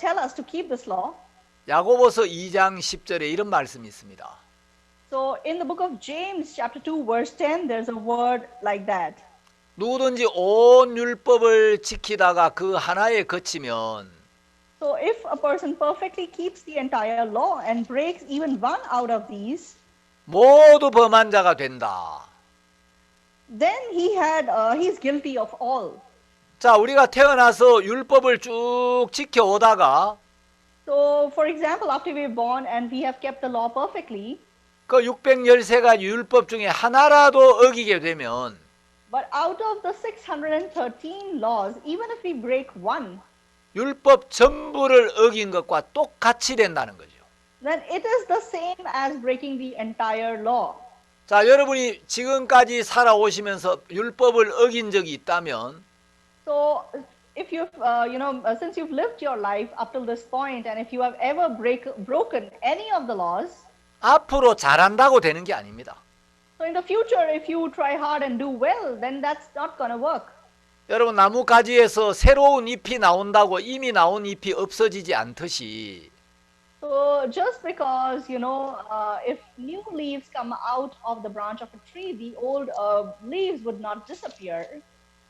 tell us to keep this law? 야고보서 2장 10절에 이런 말씀이 있습니다. So in the book of James, chapter 2, verse 10, there's a word like that. 누구든지 온 율법을 지키다가 그 하나에 그치면 So if a person perfectly keeps the entire law and breaks even one out of these, 모두 범한 자가 된다. then he's guilty of all. 자, 우리가 태어나서 율법을 쭉 지켜오다가 So for example, after we're born and we have kept the law perfectly, 그 613가지 율법 중에 하나라도 어기게 되면 but out of the 613 laws, even if we break one, 율법 전부를 어긴 것과 똑같이 된다는 거죠. then it is the same as breaking the entire law. 자, 여러분이 지금까지 살아오시면서 율법을 어긴 적이 있다면 So if you've, since you've lived your life up till this point, and if you have ever broken any of the laws, 앞으로 잘한다고 되는 게 아닙니다. so in the future, if you try hard and do well, then that's not going to work. 여러분 나무 가지에서 새로운 잎이 나온다고 이미 나온 잎이 없어지지 않듯이 So just because, if new leaves come out of the branch of a tree, the old leaves would not disappear.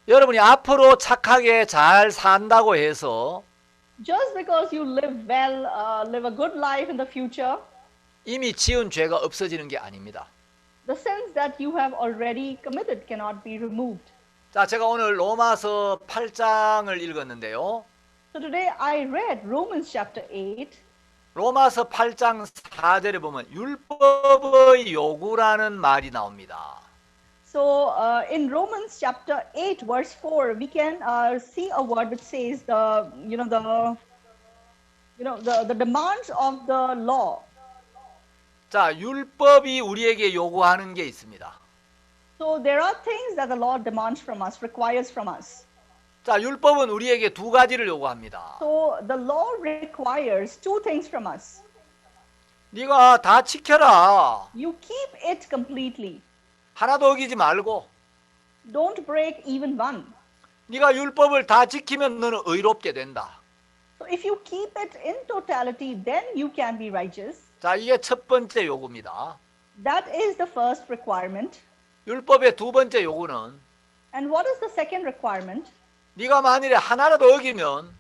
여러분이 앞으로 착하게 잘 산다고 해서 Just because you live well, live a good life in the future, 이미 지은 죄가 없어지는 게 아닙니다. the sins that you have already committed cannot be removed. 자, 제가 오늘 로마서 8장을 읽었는데요. So today I read Romans chapter 8. 로마서 8장 4절에 보면 율법의 요구라는 말이 나옵니다. So in Romans chapter 8 verse 4, we can see a word which says the demands of the law. 자, 율법이 우리에게 요구하는 게 있습니다. So there are things that the law demands from us, requires from us. 자, 율법은 우리에게 두 가지를 요구합니다. So the law requires two things from us. 네가 다 지켜라. You keep it completely. 하나도 어기지 말고. Don't break even one. 네가 율법을 다 지키면 너는 의롭게 된다. So if you keep it in totality, then you can be righteous. 자, 이게 첫 번째 요구입니다. That is the first requirement. 율법의 두 번째 요구는 And what is the second requirement? 네가 만일에 하나라도 어기면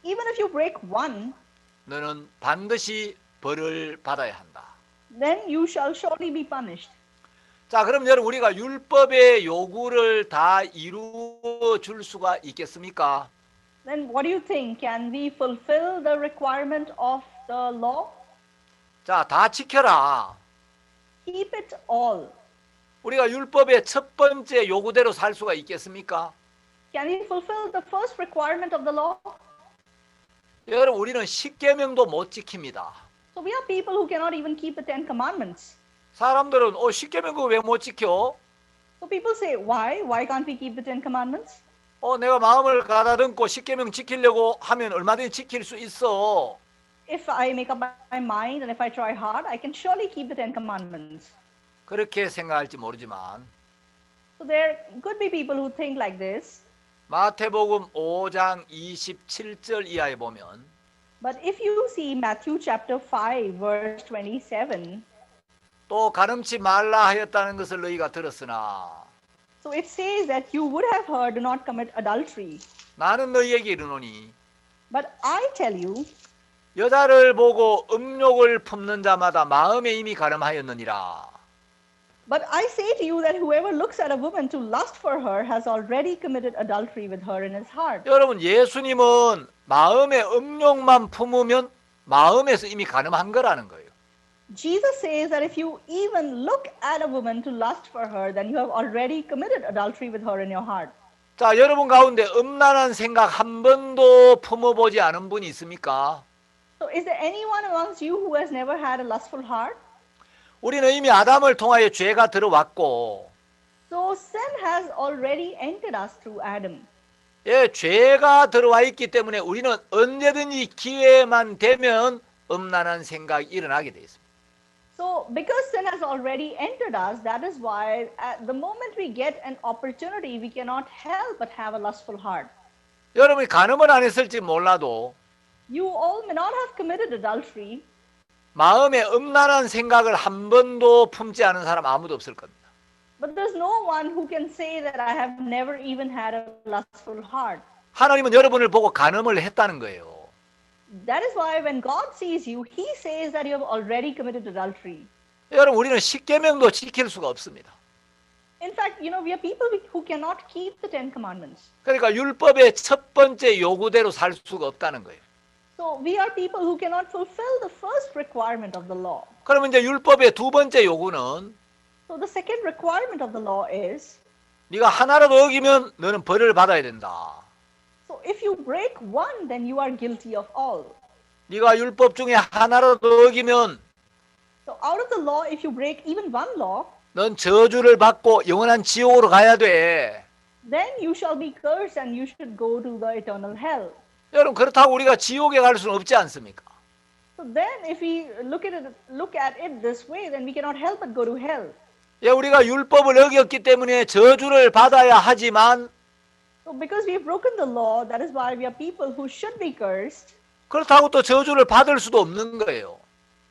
Even if you break one, 너는 반드시 벌을 받아야 한다. then you shall surely be punished. 자, 그럼 여러분 우리가 율법의 요구를 다 이루어 줄 수가 있겠습니까? Then what do you think? Can we fulfill the requirement of the law? 자, 다 지켜라. Keep it all. 우리가 율법의 첫 번째 요구대로 살 수가 있겠습니까? Can we fulfill the first requirement of the law? 여러분 우리는 십계명도 못 지킵니다. So we are people who cannot even keep the Ten Commandments. 사람들은 십계명 그거 왜 못 지켜? So people say, why? Why can't we keep the Ten Commandments? 내가 마음을 가다듬고 십계명 지키려고 하면 얼마든지 지킬 수 있어. If I make up my mind and if I try hard, I can surely keep the Ten Commandments. 그렇게 생각할지 모르지만 So there could be people who think like this. 마태복음 5장 27절 이하에 보면 But if you see Matthew chapter 5, verse 27, 또 가늠치 말라 하였다는 것을 너희가 들었으나 so it says that you would have heard, do not commit adultery. 나는 너희에게 이르노니 But I tell you, 여자를 보고 음욕을 품는 자마다 마음에 이미 가늠하였느니라. but I say to you that whoever looks at a woman to lust for her has already committed adultery with her in his heart. 여러분, 예수님은 마음에 음욕만 품으면 마음에서 이미 가늠한 거라는 거예요. Jesus says that if you even look at a woman to lust for her, then you have already committed adultery with her in your heart. 자, 여러분 가운데 음란한 생각 한 번도 품어보지 않은 분이 있습니까? So is there anyone amongst you who has never had a lustful heart? 우리는 이미 아담을 통하여 죄가 들어왔고, So sin has already entered us through Adam. 죄가 들어와 있기 때문에 우리는 언제든지 기회만 되면 음란한 생각이 일어나게 돼 있습니다. So because sin has already entered us, that is why at the moment we get an opportunity, we cannot help but have a lustful heart. 여러분이 간음을 안 했을지 몰라도 You all may not have committed adultery, 마음에 음란한 생각을 한 번도 품지 않은 사람 아무도 없을 겁니다. but there's no one who can say that I have never even had a lustful heart. 하나님은 여러분을 보고 간음을 했다는 거예요. That is why when God sees you, He says that you have already committed adultery. 여러분, 우리는 십계명도 지킬 수가 없습니다. In fact, we are people who cannot keep the Ten Commandments. 그러니까 율법의 첫 번째 요구대로 살 수가 없다는 거예요. So we are people who cannot fulfill the first requirement of the law. 그러면 이제 율법의 두 번째 요구는 So the second requirement of the law is, 네가 하나라도 어기면 너는 벌을 받아야 된다. so if you break one, then you are guilty of all. 네가 율법 중에 하나라도 어기면 So out of the law, if you break even one law, 넌 저주를 받고 영원한 지옥으로 가야 돼. then you shall be cursed and you should go to the eternal hell. 여러분, 그렇다고 우리가 지옥에 갈 수는 없지 않습니까? So then if we look at it this way, then we cannot help but go to hell. 우리가 율법을 어겼기 때문에 저주를 받아야 하지만 So because we have broken the law, that is why we are people who should be cursed, 그렇다고 또 저주를 받을 수도 없는 거예요.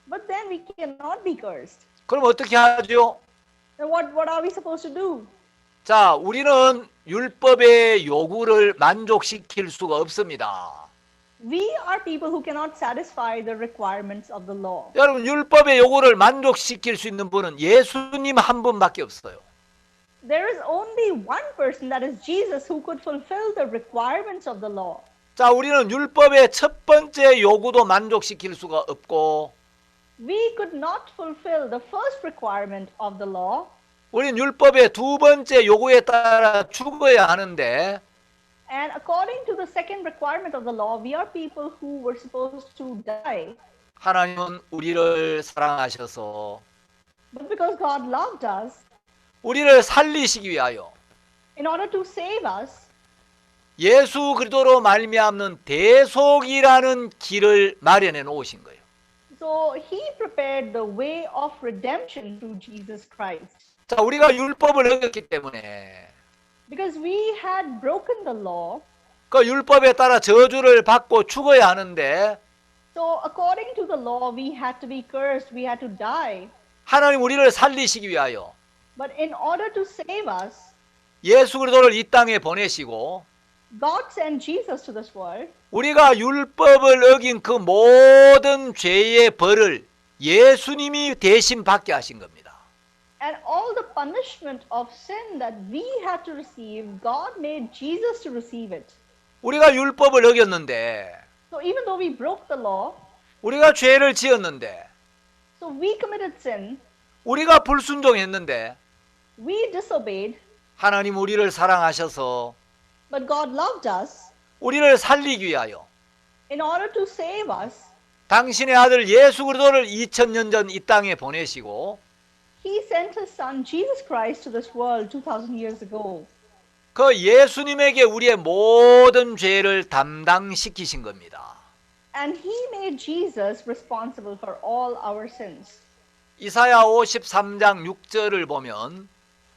but then we cannot be cursed. 그럼 어떻게 하죠? Then what are we supposed to do? 자, 우리는 율법의 요구를 만족시킬 수가 없습니다. We are people who cannot satisfy the requirements of the law. 여러분, 율법의 요구를 만족시킬 수 있는 분은 예수님 한 분밖에 없어요. There is only one person, that is Jesus, who could fulfill the requirements of the law. 자, 우리는 율법의 첫 번째 요구도 만족시킬 수가 없고 We could not fulfill the first requirement of the law, 우리는 율법의 두 번째 요구에 따라 죽어야 하는데 and according to the second requirement of the law, we are people who were supposed to die. 하나님은 우리를 사랑하셔서 But because God loved us, 우리를 살리시기 위하여 in order to save us, 예수 그리스도로 말미암는 대속이라는 길을 마련해 놓으신 거예요. so He prepared the way of redemption through Jesus Christ. 자, 우리가 율법을 어겼기 때문에 Because we had broken the law, 그 율법에 따라 저주를 받고 죽어야 하는데 so according to the law, we had to be cursed, we had to die. 하나님 우리를 살리시기 위하여 But in order to save us, 예수 그리스도를 이 땅에 보내시고 God sent Jesus to this world, 우리가 율법을 어긴 그 모든 죄의 벌을 예수님이 대신 받게 하신 겁니다. and all the punishment of sin that we had to receive, God made Jesus to receive it. 우리가 율법을 어겼는데 So even though we broke the law, 우리가 죄를 지었는데 so we committed sin, 우리가 불순종했는데 we disobeyed, 하나님 우리를 사랑하셔서 but God loved us 우리를 살리기 위하여 in order to save us. 당신의 아들 예수 그리스도를 2000년 전 이 땅에 보내시고 He sent his son Jesus Christ to this world 2000 years ago. 그 예수님에게 우리의 모든 죄를 담당시키신 겁니다. And he made Jesus responsible for all our sins. 이사야 53장 6절을 보면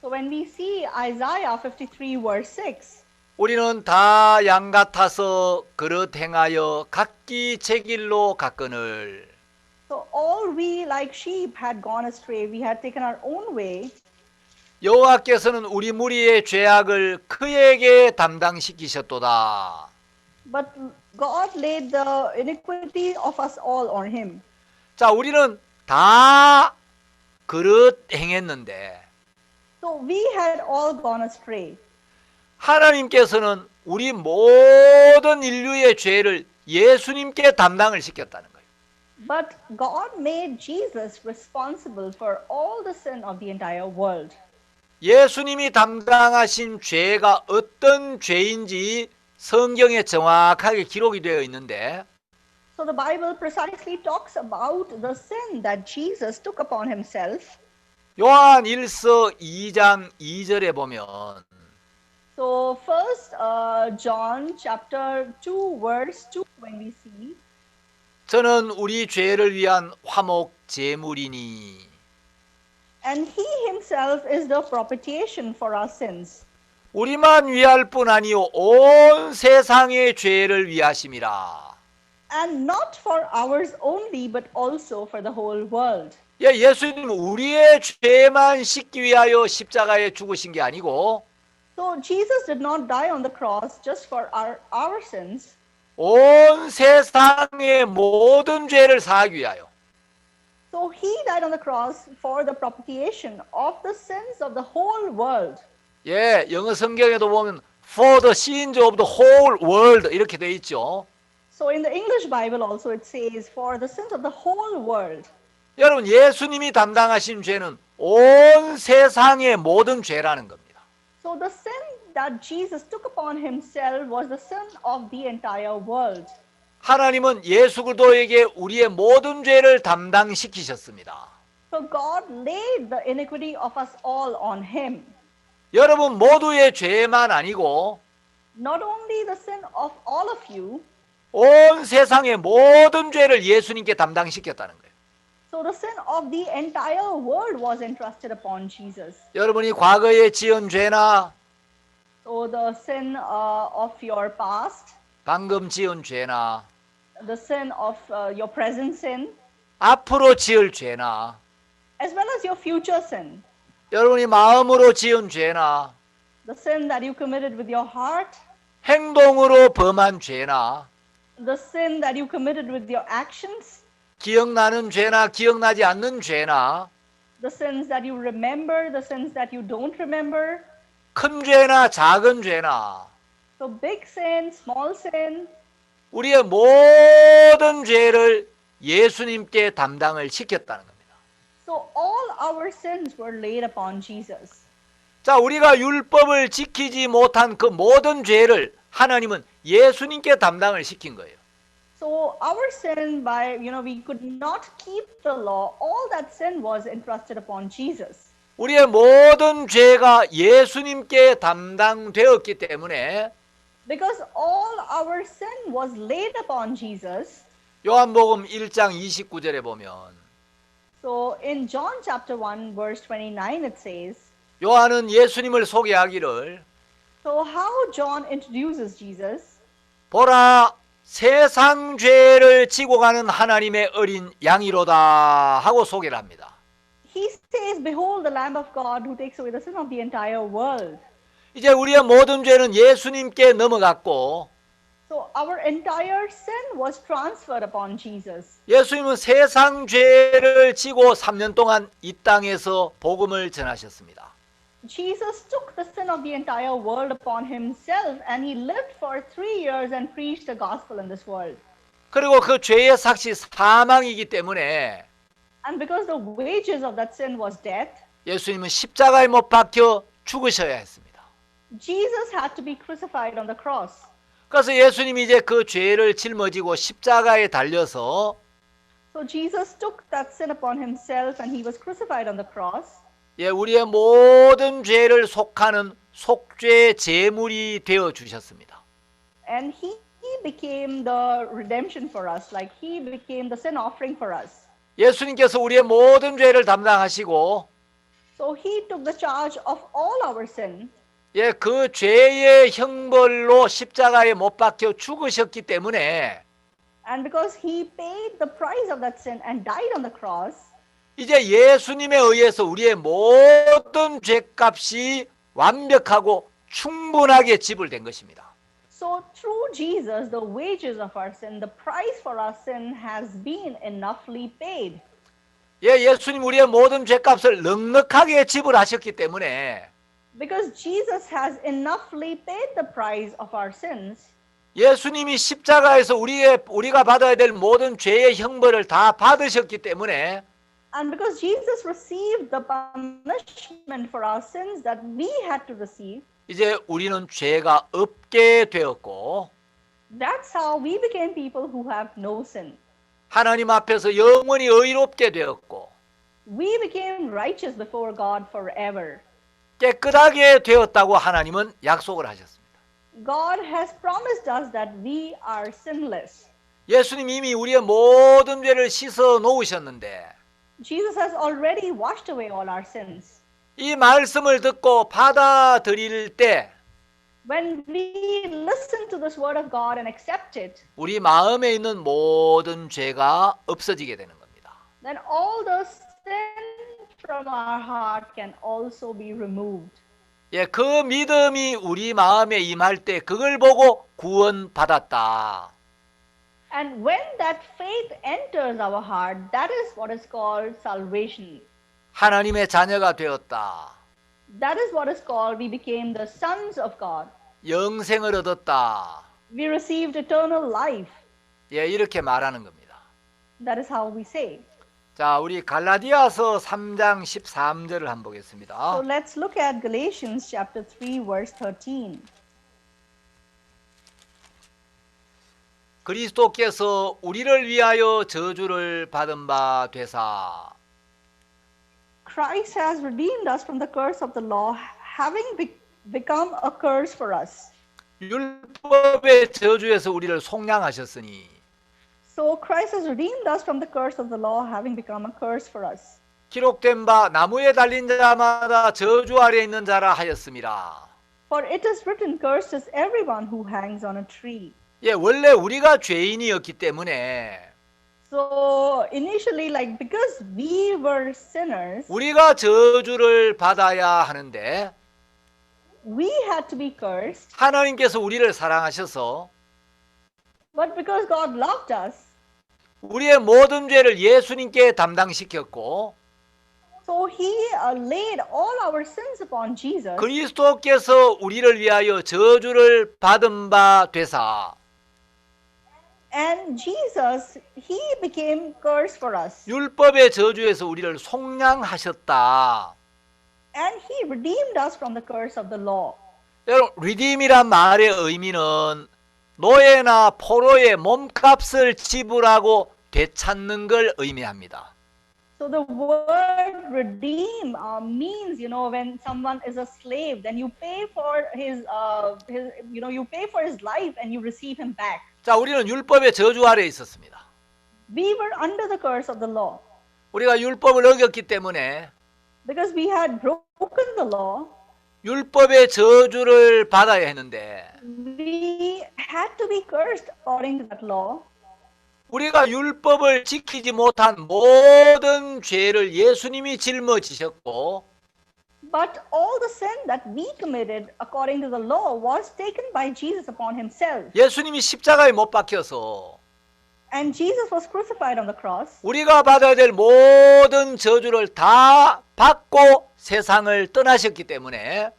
So when we see Isaiah 53 verse 6, 우리는 다 양 같아서 그릇 행하여 각기 제 길로 갔거늘 so all we like sheep had gone astray. We had taken our own way. 여호와께서는 우리 무리의 죄악을 그에게 담당시키셨도다. But God laid the iniquity of us all on him. 자, 우리는 다 그릇 행했는데 So we had all gone astray. 하나님께서는 우리 모든 인류의 죄를 예수님께 담당을 시켰다는 거예요. But God made Jesus responsible for all the sin of the entire world. 예수님이 담당하신 죄가 어떤 죄인지 성경에 정확하게 기록이 되어 있는데 So the Bible precisely talks about the sin that Jesus took upon himself. 요한 1서 2장 2절에 보면 So first John chapter 2 verse 2 when we see 저는 우리 죄를 위한 화목 제물이니 and he himself is the propitiation for our sins. 우리만 위할 뿐 아니요 온 세상의 죄를 위하심이라. And not for ours only but also for the whole world. 예, 예수님은 우리의 죄만 씻기 위하여 십자가에 죽으신 게 아니고 So Jesus did not die on the cross just for our sins. 온 세상의 모든 죄를 사하기 위하여 So he died on the cross for the propitiation of the sins of the whole world. 예, 영어 성경에도 보면 for the sins of the whole world 이렇게 돼 있죠. So in the English Bible also it says for the sins of the whole world. 여러분 예수님이 담당하신 죄는 온 세상의 모든 죄라는 겁니다. So the sin that Jesus took upon himself was the sin of the entire world. 하나님은 예수 그리스도에게 우리의 모든 죄를 담당시키셨습니다. So God laid the iniquity of us all on him. 여러분 모두의 죄만 아니고 Not only the sin of all of you, 온 세상의 모든 죄를 예수님께 담당시켰다는 거예요. so the sin of the entire world was entrusted upon Jesus. 여러분이 과거에 지은 죄나 So the sin of your past, 방금 지은 죄나 the sin of your present sin, 앞으로 지을 죄나 as well as your future sin, 여러분이 마음으로 지은 죄나 the sin that you committed with your heart, 행동으로 범한 죄나 the sin that you committed with your actions, 기억나는 죄나 기억나지 않는 죄나 the sins that you remember, the sins that you don't remember, 큰 죄나 작은 죄나 so big sin, small sin, 우리의 모든 죄를 예수님께 담당을 시켰다는 겁니다. so all our sins were laid upon Jesus. 자, 우리가 율법을 지키지 못한 그 모든 죄를 하나님은 예수님께 담당을 시킨 거예요. So our sin by, we could not keep the law, all that sin was entrusted upon Jesus. 우리의 모든 죄가 예수님께 담당되었기 때문에 Because all our sin was laid upon Jesus. 요한복음 1장 29절에 보면 So in John chapter 1 verse 29 it says, 요한은 예수님을 소개하기를 so how John introduces Jesus, 보라 세상 죄를 지고 가는 하나님의 어린 양이로다 하고 소개를 합니다. he says, behold the Lamb of God who takes away the sin of the entire world. 이제 우리의 모든 죄는 예수님께 넘어갔고 So our entire sin was transferred upon Jesus. 예수님은 세상 죄를 지고 3년 동안 이 땅에서 복음을 전하셨습니다. Jesus took the sin of the entire world upon himself and he lived for 3 years and preached the gospel in this world. 그리고 그 죄의 삭시 사망이기 때문에 And because the wages of that sin was death, 예수님은 십자가에 못 박혀 죽으셔야 했습니다. Jesus had to be crucified on the cross. 그래서 예수님이 이제 그 죄를 짊어지고 십자가에 달려서 So Jesus took that sin upon himself and he was crucified on the cross. 예, 우리의 모든 죄를 속하는 속죄 제물이 되어 주셨습니다. And he became the redemption for us, like he became the sin offering for us. 예수님께서 우리의 모든 죄를 담당하시고 So he took the charge of all our sin. 예, 그 죄의 형벌로 십자가에 못 박혀 죽으셨기 때문에 And because he paid the price of that sin and died on the cross, 이제 예수님에 의해서 우리의 모든 죄값이 완벽하고 충분하게 지불된 것입니다. so through Jesus, the wages of our sin, the price for our sin has been enoughly paid. 예, 예수님 우리의 모든 죄값을 넉넉하게 지불하셨기 때문에 Because Jesus has enoughly paid the price of our sins, 예수님이 십자가에서 우리가 받아야 될 모든 죄의 형벌을 다 받으셨기 때문에 and because Jesus received the punishment for our sins that we had to receive, 이제 우리는 죄가 없게 되었고 that's how we became people who have no sin. 하나님 앞에서 영원히 의롭게 되었고 We became righteous before God forever. 깨끗하게 되었다고 하나님은 약속을 하셨습니다. God has promised us that we are sinless. 예수님 이미 우리의 모든 죄를 씻어 놓으셨는데 Jesus has already washed away all our sins. 이 말씀을 듣고 받아들일 때 When we listen to this word of God and accept it, 우리 마음에 있는 모든 죄가 없어지게 되는 겁니다. then all the sin from our heart can also be removed. 예, 그 믿음이 우리 마음에 임할 때 그걸 보고 구원받았다. And when that faith enters our heart, that is what is called salvation. 하나님의 자녀가 되었다. That is what is called we became the sons of God. 영생을 얻었다. We received eternal life. 예, 이렇게 말하는 겁니다. That is how we say. 자, 우리 갈라디아서 3장 13절을 한번 보겠습니다. So let's look at Galatians chapter 3 verse 13. 그리스도께서 우리를 위하여 저주를 받은 바 되사 Christ has redeemed us from the curse of the law, having become a curse for us. 율법의 저주에서 우리를 속량하셨으니 So Christ has redeemed us from the curse of the law, having become a curse for us. 기록된 바 나무에 달린 자마다 저주 아래 있는 자라 하였습니다. For it is written, cursed is everyone who hangs on a tree. 예, 원래 우리가 죄인이었기 때문에 So initially, like because we were sinners, 우리가 저주를 받아야 하는데 we had to be cursed. 하나님께서 우리를 사랑하셔서 But because God loved us, 우리의 모든 죄를 예수님께 담당시켰고 so He laid all our sins upon Jesus. 그리스도께서 우리를 위하여 저주를 받은 바 되사 And Jesus, He became curse for us. 율법의 저주에서 우리를 속량하셨다. And He redeemed us from the curse of the law. 여러분, redeem이란 말의 의미는 노예나 포로의 몸값을 지불하고 되찾는 걸 의미합니다. So the word redeem means, when someone is a slave, then you pay for you pay for his life and you receive him back. 자, 우리는 율법의 저주 아래에 있었습니다. We were under the curse of the law 우리가 율법을 어겼기 때문에 because we had broken the law. 율법의 저주를 받아야 했는데 We had to be cursed according to that law. 우리가 율법을 지키지 못한 모든 죄를 예수님이 짊어지셨고 But all the sin that we committed according to the law was taken by Jesus upon himself. 예수님이 십자가에 못 박혀서 And Jesus was crucified on the cross. 우리가 받아야 될 모든 저주를 다 받고 세상을 떠나셨기 때문에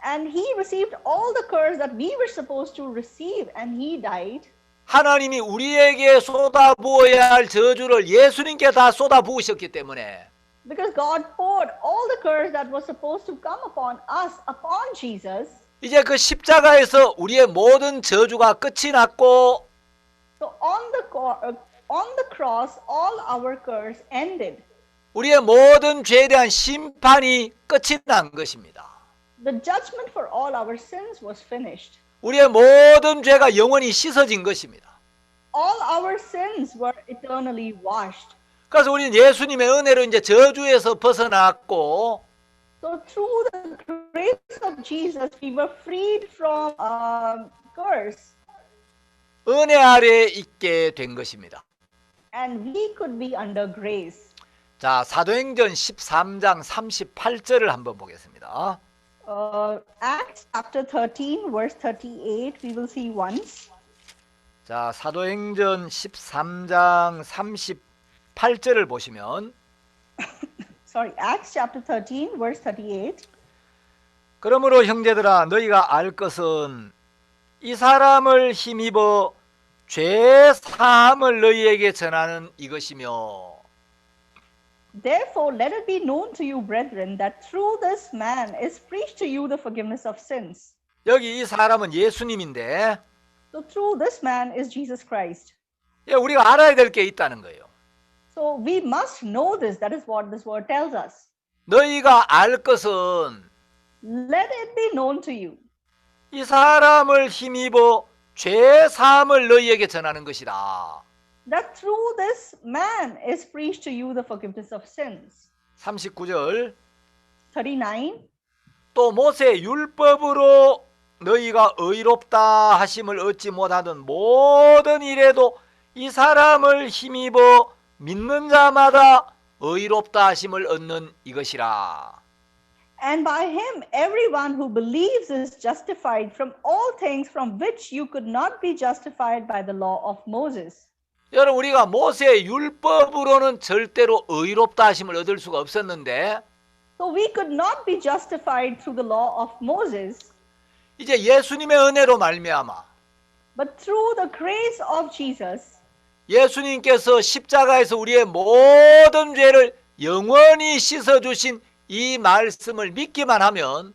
And he received all the curse that we were supposed to receive, and he died. 하나님이 우리에게 쏟아부어야 할 저주를 예수님께 다 쏟아부으셨기 때문에 Because God poured all the curse that was supposed to come upon us, upon Jesus. 이제 그 십자가에서 우리의 모든 저주가 끝이 났고 So on the on the cross, all our curse ended. 우리의 모든 죄에 대한 심판이 끝이 난 것입니다. The judgment for all our sins was finished. 우리의 모든 죄가 영원히 씻어진 것입니다. All our sins were eternally washed. 그래서 우리는 예수님의 은혜로 이제 저주에서 벗어났고, So through the grace of Jesus, we were freed from curse, 은혜 아래에 있게 된 것입니다. and we could be under grace. 자, 사도행전 13장 38절을 한번 보겠습니다. Acts chapter 13, verse 38, we will see once. 자, 사도행전 13장 38절을 보시면, Sorry, Acts chapter 13, verse 38. 그러므로 형제들아 너희가 알 것은 이 사람을 힘입어 죄 사함을 너희에게 전하는 이것이며, Therefore, let it be known to you, brethren, that through this man is preached to you the forgiveness of sins. 여기 이 사람은 예수님인데, So through this man is Jesus Christ. 예, 우리가 알아야 될 게 있다는 거예요. So we must know this. That is what this word tells us. 너희가 알 것은 Let it be known to you. 이 사람을 힘입어 죄 사함을 너희에게 전하는 것이다. That through this man is preached to you the forgiveness of sins. 39절 39. 또 모세 율법으로 너희가 의롭다 하심을 얻지 못하던 모든 일에도 이 사람을 힘입어 믿는 자마다 의롭다 하심을 얻는 이것이라. And by him, everyone who believes is justified from all things from which you could not be justified by the law of Moses. 여러분, 우리가 모세의 율법으로는 절대로 의롭다 하심을 얻을 수가 없었는데, So we could not be justified through the law of Moses, 이제 예수님의 은혜로 말미암아 but through the grace of Jesus, 예수님께서 십자가에서 우리의 모든 죄를 영원히 씻어주신 이 말씀을 믿기만 하면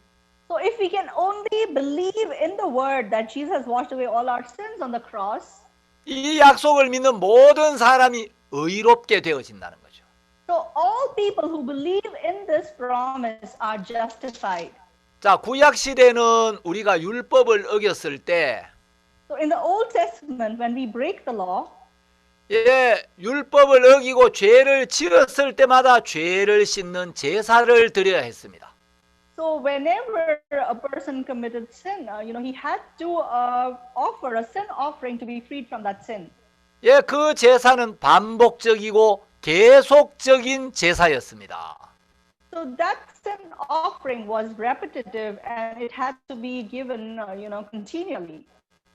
so if we can only believe in the word that Jesus has washed away all our sins on the cross, 이 약속을 믿는 모든 사람이 의롭게 되어진다는 거죠. so all people who believe in this promise are justified. 자, 구약 시대는 우리가 율법을 어겼을 때 So in the Old Testament, when we break the law, 율법을 어기고 죄를 지었을 때마다 죄를 씻는 제사를 드려야 했습니다. so whenever a person committed sin, he had to offer a sin offering to be freed from that sin. 그 제사는 반복적이고 계속적인 제사였습니다. So that sin offering was repetitive and it had to be given, continually.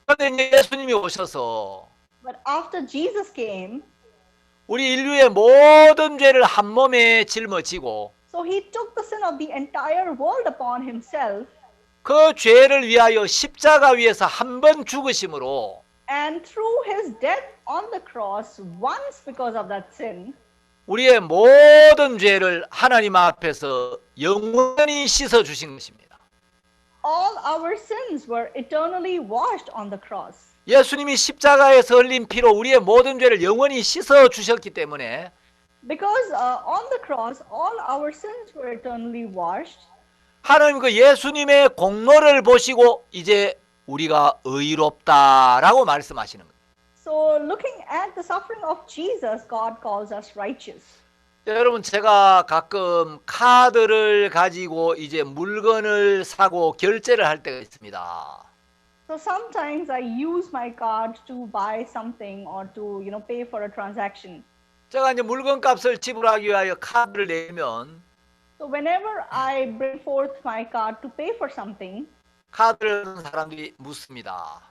그런데 예수님이 오셔서 But after Jesus came, 우리 인류의 모든 죄를 한 몸에 짊어지고 so he took the sin of the entire world upon himself, 그 죄를 위하여 십자가 위에서 한 번 죽으심으로 and through his death on the cross once because of that sin, 우리의 모든 죄를 하나님 앞에서 영원히 씻어 주신 것입니다. all our sins were eternally washed on the cross. 예수님이 십자가에서 흘린 피로 우리의 모든 죄를 영원히 씻어 주셨기 때문에 Because on the cross, all our sins were eternally washed. 하나님 그 예수님의 공로를 보시고 이제 우리가 의롭다라고 말씀하시는 거예요. So looking at the suffering of Jesus, God calls us righteous. 여러분, 제가 가끔 카드를 가지고 이제 물건을 사고 결제를 할 때가 있습니다. So sometimes I use my card to buy something or to, pay for a transaction. 제가 이제 물건값을 지불하기 위하여 카드를 내면 So whenever I bring forth my card to pay for something, 카드를 든 사람들이 묻습니다.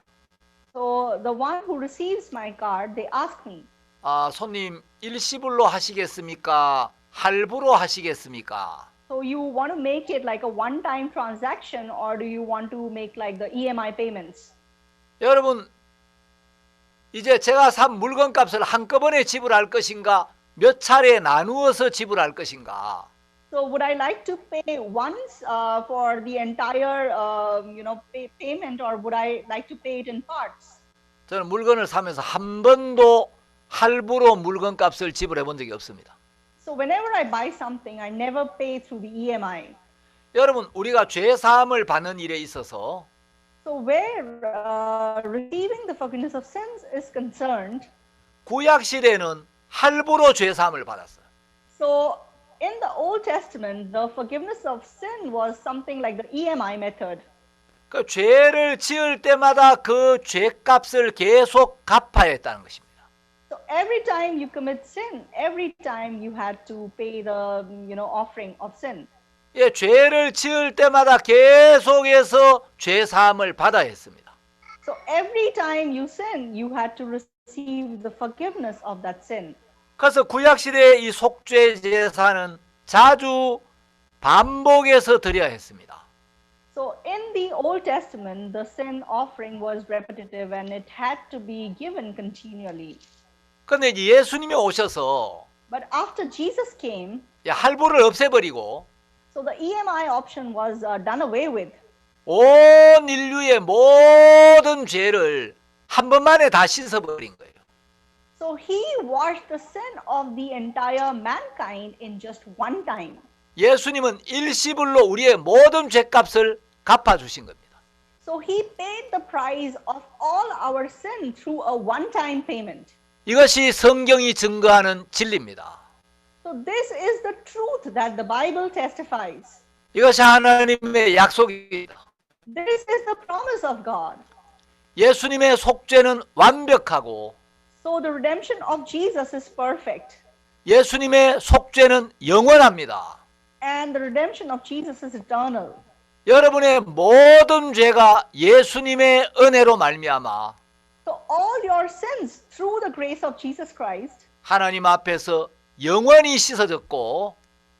so the one who receives my card, they ask me, 손님 일시불로 하시겠습니까? 할부로 하시겠습니까? so you want to make it like a one-time transaction or do you want to make like the EMI payments? 여러분, 이제 제가 산 물건값을 한꺼번에 지불할 것인가? 몇 차례 나누어서 지불할 것인가? So would I like to pay once for the entire, payment, or would I like to pay it in parts? 저는 물건을 사면서 한 번도 할부로 물건값을 지불해 본 적이 없습니다. So whenever I buy something, I never pay through the EMI. 여러분, 우리가 죄 사함을 받는 일에 있어서 So where receiving the forgiveness of sins is concerned, 구약 시대에는 할부로 죄 사함을 받았어요. so in the Old Testament, the forgiveness of sin was something like the EMI method. 그 죄를 지을 때마다 그 죄값을 계속 갚아야 했다는 것입니다. So every time you commit sin, every time you had to pay the offering of sin. 예, 죄를 지을 때마다 계속해서 죄 사함을 받아야 했습니다. So every time you sin, you had to receive the forgiveness of that sin. 그래서 구약 시대의 이 속죄 제사는 자주 반복해서 드려야 했습니다. So in the Old Testament, the sin offering was repetitive and it had to be given continually. 그런데 이제 예수님이 오셔서 But after Jesus came, 할부를 없애버리고 so the EMI option was done away with. 온 인류의 모든 죄를 한 번만에 다 씻어버린 거예요. So he washed the sin of the entire mankind in just one time. 예수님은 일시불로 우리의 모든 죄값을 갚아주신 겁니다. So he paid the price of all our sin through a one-time payment. 이것이 성경이 증거하는 진리입니다. So this is the truth that the Bible testifies. 이것이 하나님의 약속입니다. This is the promise of God. 예수님의 속죄는 완벽하고 So the redemption of Jesus is perfect. 예수님의 속죄는 영원합니다. And the redemption of Jesus is eternal. 여러분의 모든 죄가 예수님의 은혜로 말미암아 So all your sins through the grace of Jesus Christ, 하나님 앞에서 영원히 씻어졌고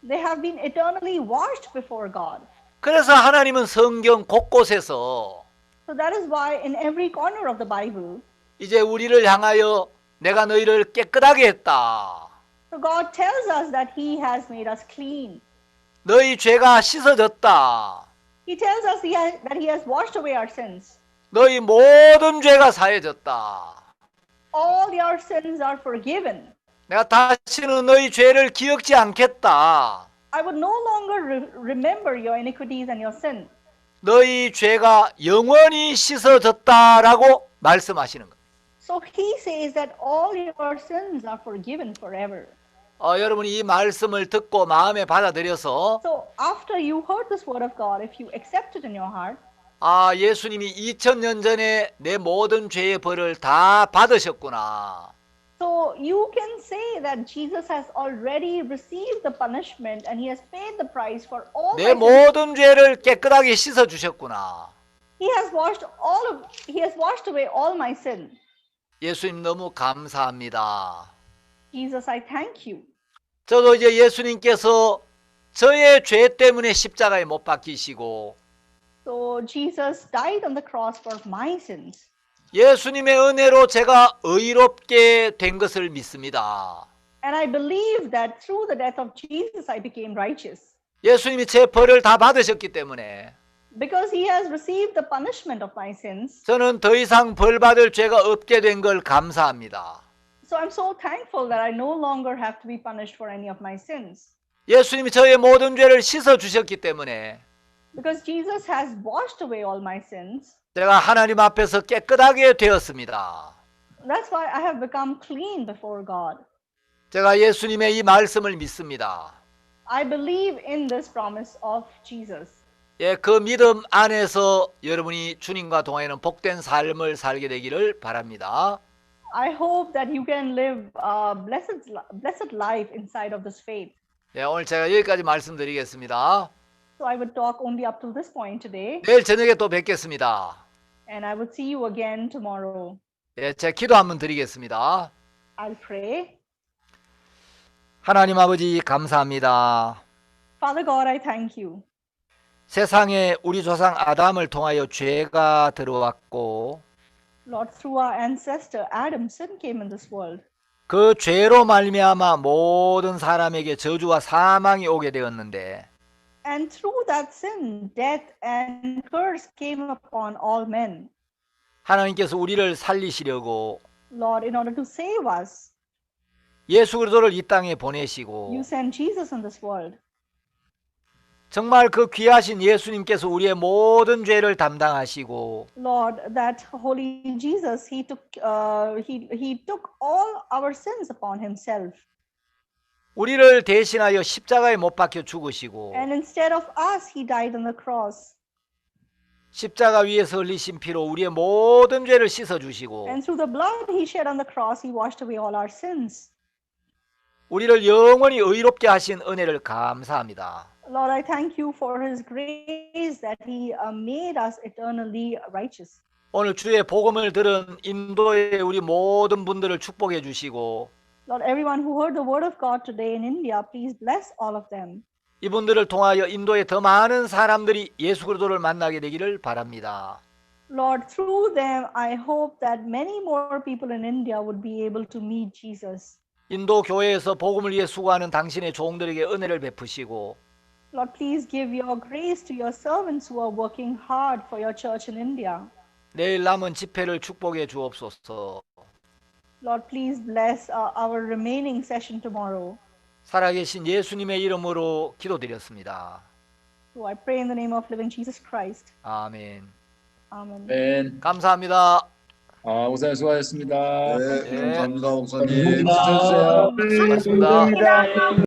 they have been eternally washed before God. 그래서 하나님은 성경 곳곳에서 So that is why in every corner of the Bible, 이제 우리를 향하여 내가 너희를 깨끗하게 했다. so God tells us that He has made us clean. 너희 죄가 씻어졌다. He tells us that He has washed away our sins. 너희 모든 죄가 사해졌다. All your sins are forgiven. 내가 다시는 너희 죄를 기억지 않겠다. I would no longer remember your iniquities and your sin. 너희 죄가 영원히 씻어졌다라고 말씀하시는 겁니다. So He says that all your sins are forgiven forever. 여러분이 이 말씀을 듣고 마음에 받아들여서 So after you heard this word of God, if you accept it in your heart, 예수님이 2000년 전에 내 모든 죄의 벌을 다 받으셨구나. so you can say that Jesus has already received the punishment and He has paid the price for all 내 my sins. 모든 죄를 깨끗하게 씻어 주셨구나. He has washed away all my sin. 예수님 너무 감사합니다. Jesus, I thank you. 저도 이제 예수님께서 저의 죄 때문에 십자가에 못 박히시고 So Jesus died on the cross for my sins. 예수님의 은혜로 제가 의롭게 된 것을 믿습니다. And I believe that through the death of Jesus, I became righteous. 예수님이 제 벌을 다 받으셨기 때문에 Because He has received the punishment of my sins. 저는 더 이상 벌 받을 죄가 없게 된 걸 감사합니다. So I'm so thankful that I no longer have to be punished for any of my sins. 예수님이 저의 모든 죄를 씻어 주셨기 때문에 Because Jesus has washed away all my sins. 제가 하나님 앞에서 깨끗하게 되었습니다. That's why I have become clean before God. 제가 예수님의 이 말씀을 믿습니다. I believe in this promise of Jesus. 그 믿음 안에서 여러분이 주님과 동행하는 복된 삶을 살게 되기를 바랍니다. I hope that you can live a blessed life inside of this faith. 오늘 제가 여기까지 말씀드리겠습니다. So I would talk only up to this point today, 내일 저녁에 또 뵙겠습니다. and I would see you again tomorrow. 제가 기도 한번 드리겠습니다. I'll pray. 하나님 아버지 감사합니다. Father God, I thank you. 세상에 우리 조상 아담을 통하여 죄가 들어왔고 Lord, through our ancestor Adam, sin came in this world. 그 죄로 말미암아 모든 사람에게 저주와 사망이 오게 되었는데 And through that sin, death and curse came upon all men. 하나님께서 우리를 살리시려고 Lord, in order to save us, 예수 그리스도를 이 땅에 보내시고 You sent Jesus in this world. 정말 그 귀하신 예수님께서 우리의 모든 죄를 담당하시고 Lord, that holy Jesus, he took all our sins upon himself. 우리를 대신하여 십자가에 못 박혀 죽으시고 And instead of us, he died on the cross. 십자가 위에서 흘리신 피로 우리의 모든 죄를 씻어 주시고 And through the blood he shed on the cross, he washed away all our sins. 우리를 영원히 의롭게 하신 은혜를 감사합니다. Lord, I thank you for his grace that he made us eternally righteous. 오늘 주의 복음을 들은 인도의 우리 모든 분들을 축복해 주시고 Lord, everyone who heard the word of God today in India, please bless all of them. 이분들을 통하여 인도의 더 많은 사람들이 예수 그리스도를 만나게 되기를 바랍니다. Lord, through them, I hope that many more people in India would be able to meet Jesus. 인도 교회에서 복음을 위해 수고하는 당신의 종들에게 은혜를 베푸시고 Lord, please give your grace to your servants who are working hard for your church in India. 내일 남은 집회를 축복해 주옵소서. Lord, please bless our remaining session tomorrow. 살아계신 예수님의 이름으로 기도드렸습니다. So I pray in the name of living Jesus Christ. 아멘. Amen. 아멘. 감사합니다. 목사님 수고하셨습니다. 네, 감사합니다, 목사님. 시청해주세요. 수고하셨습니다.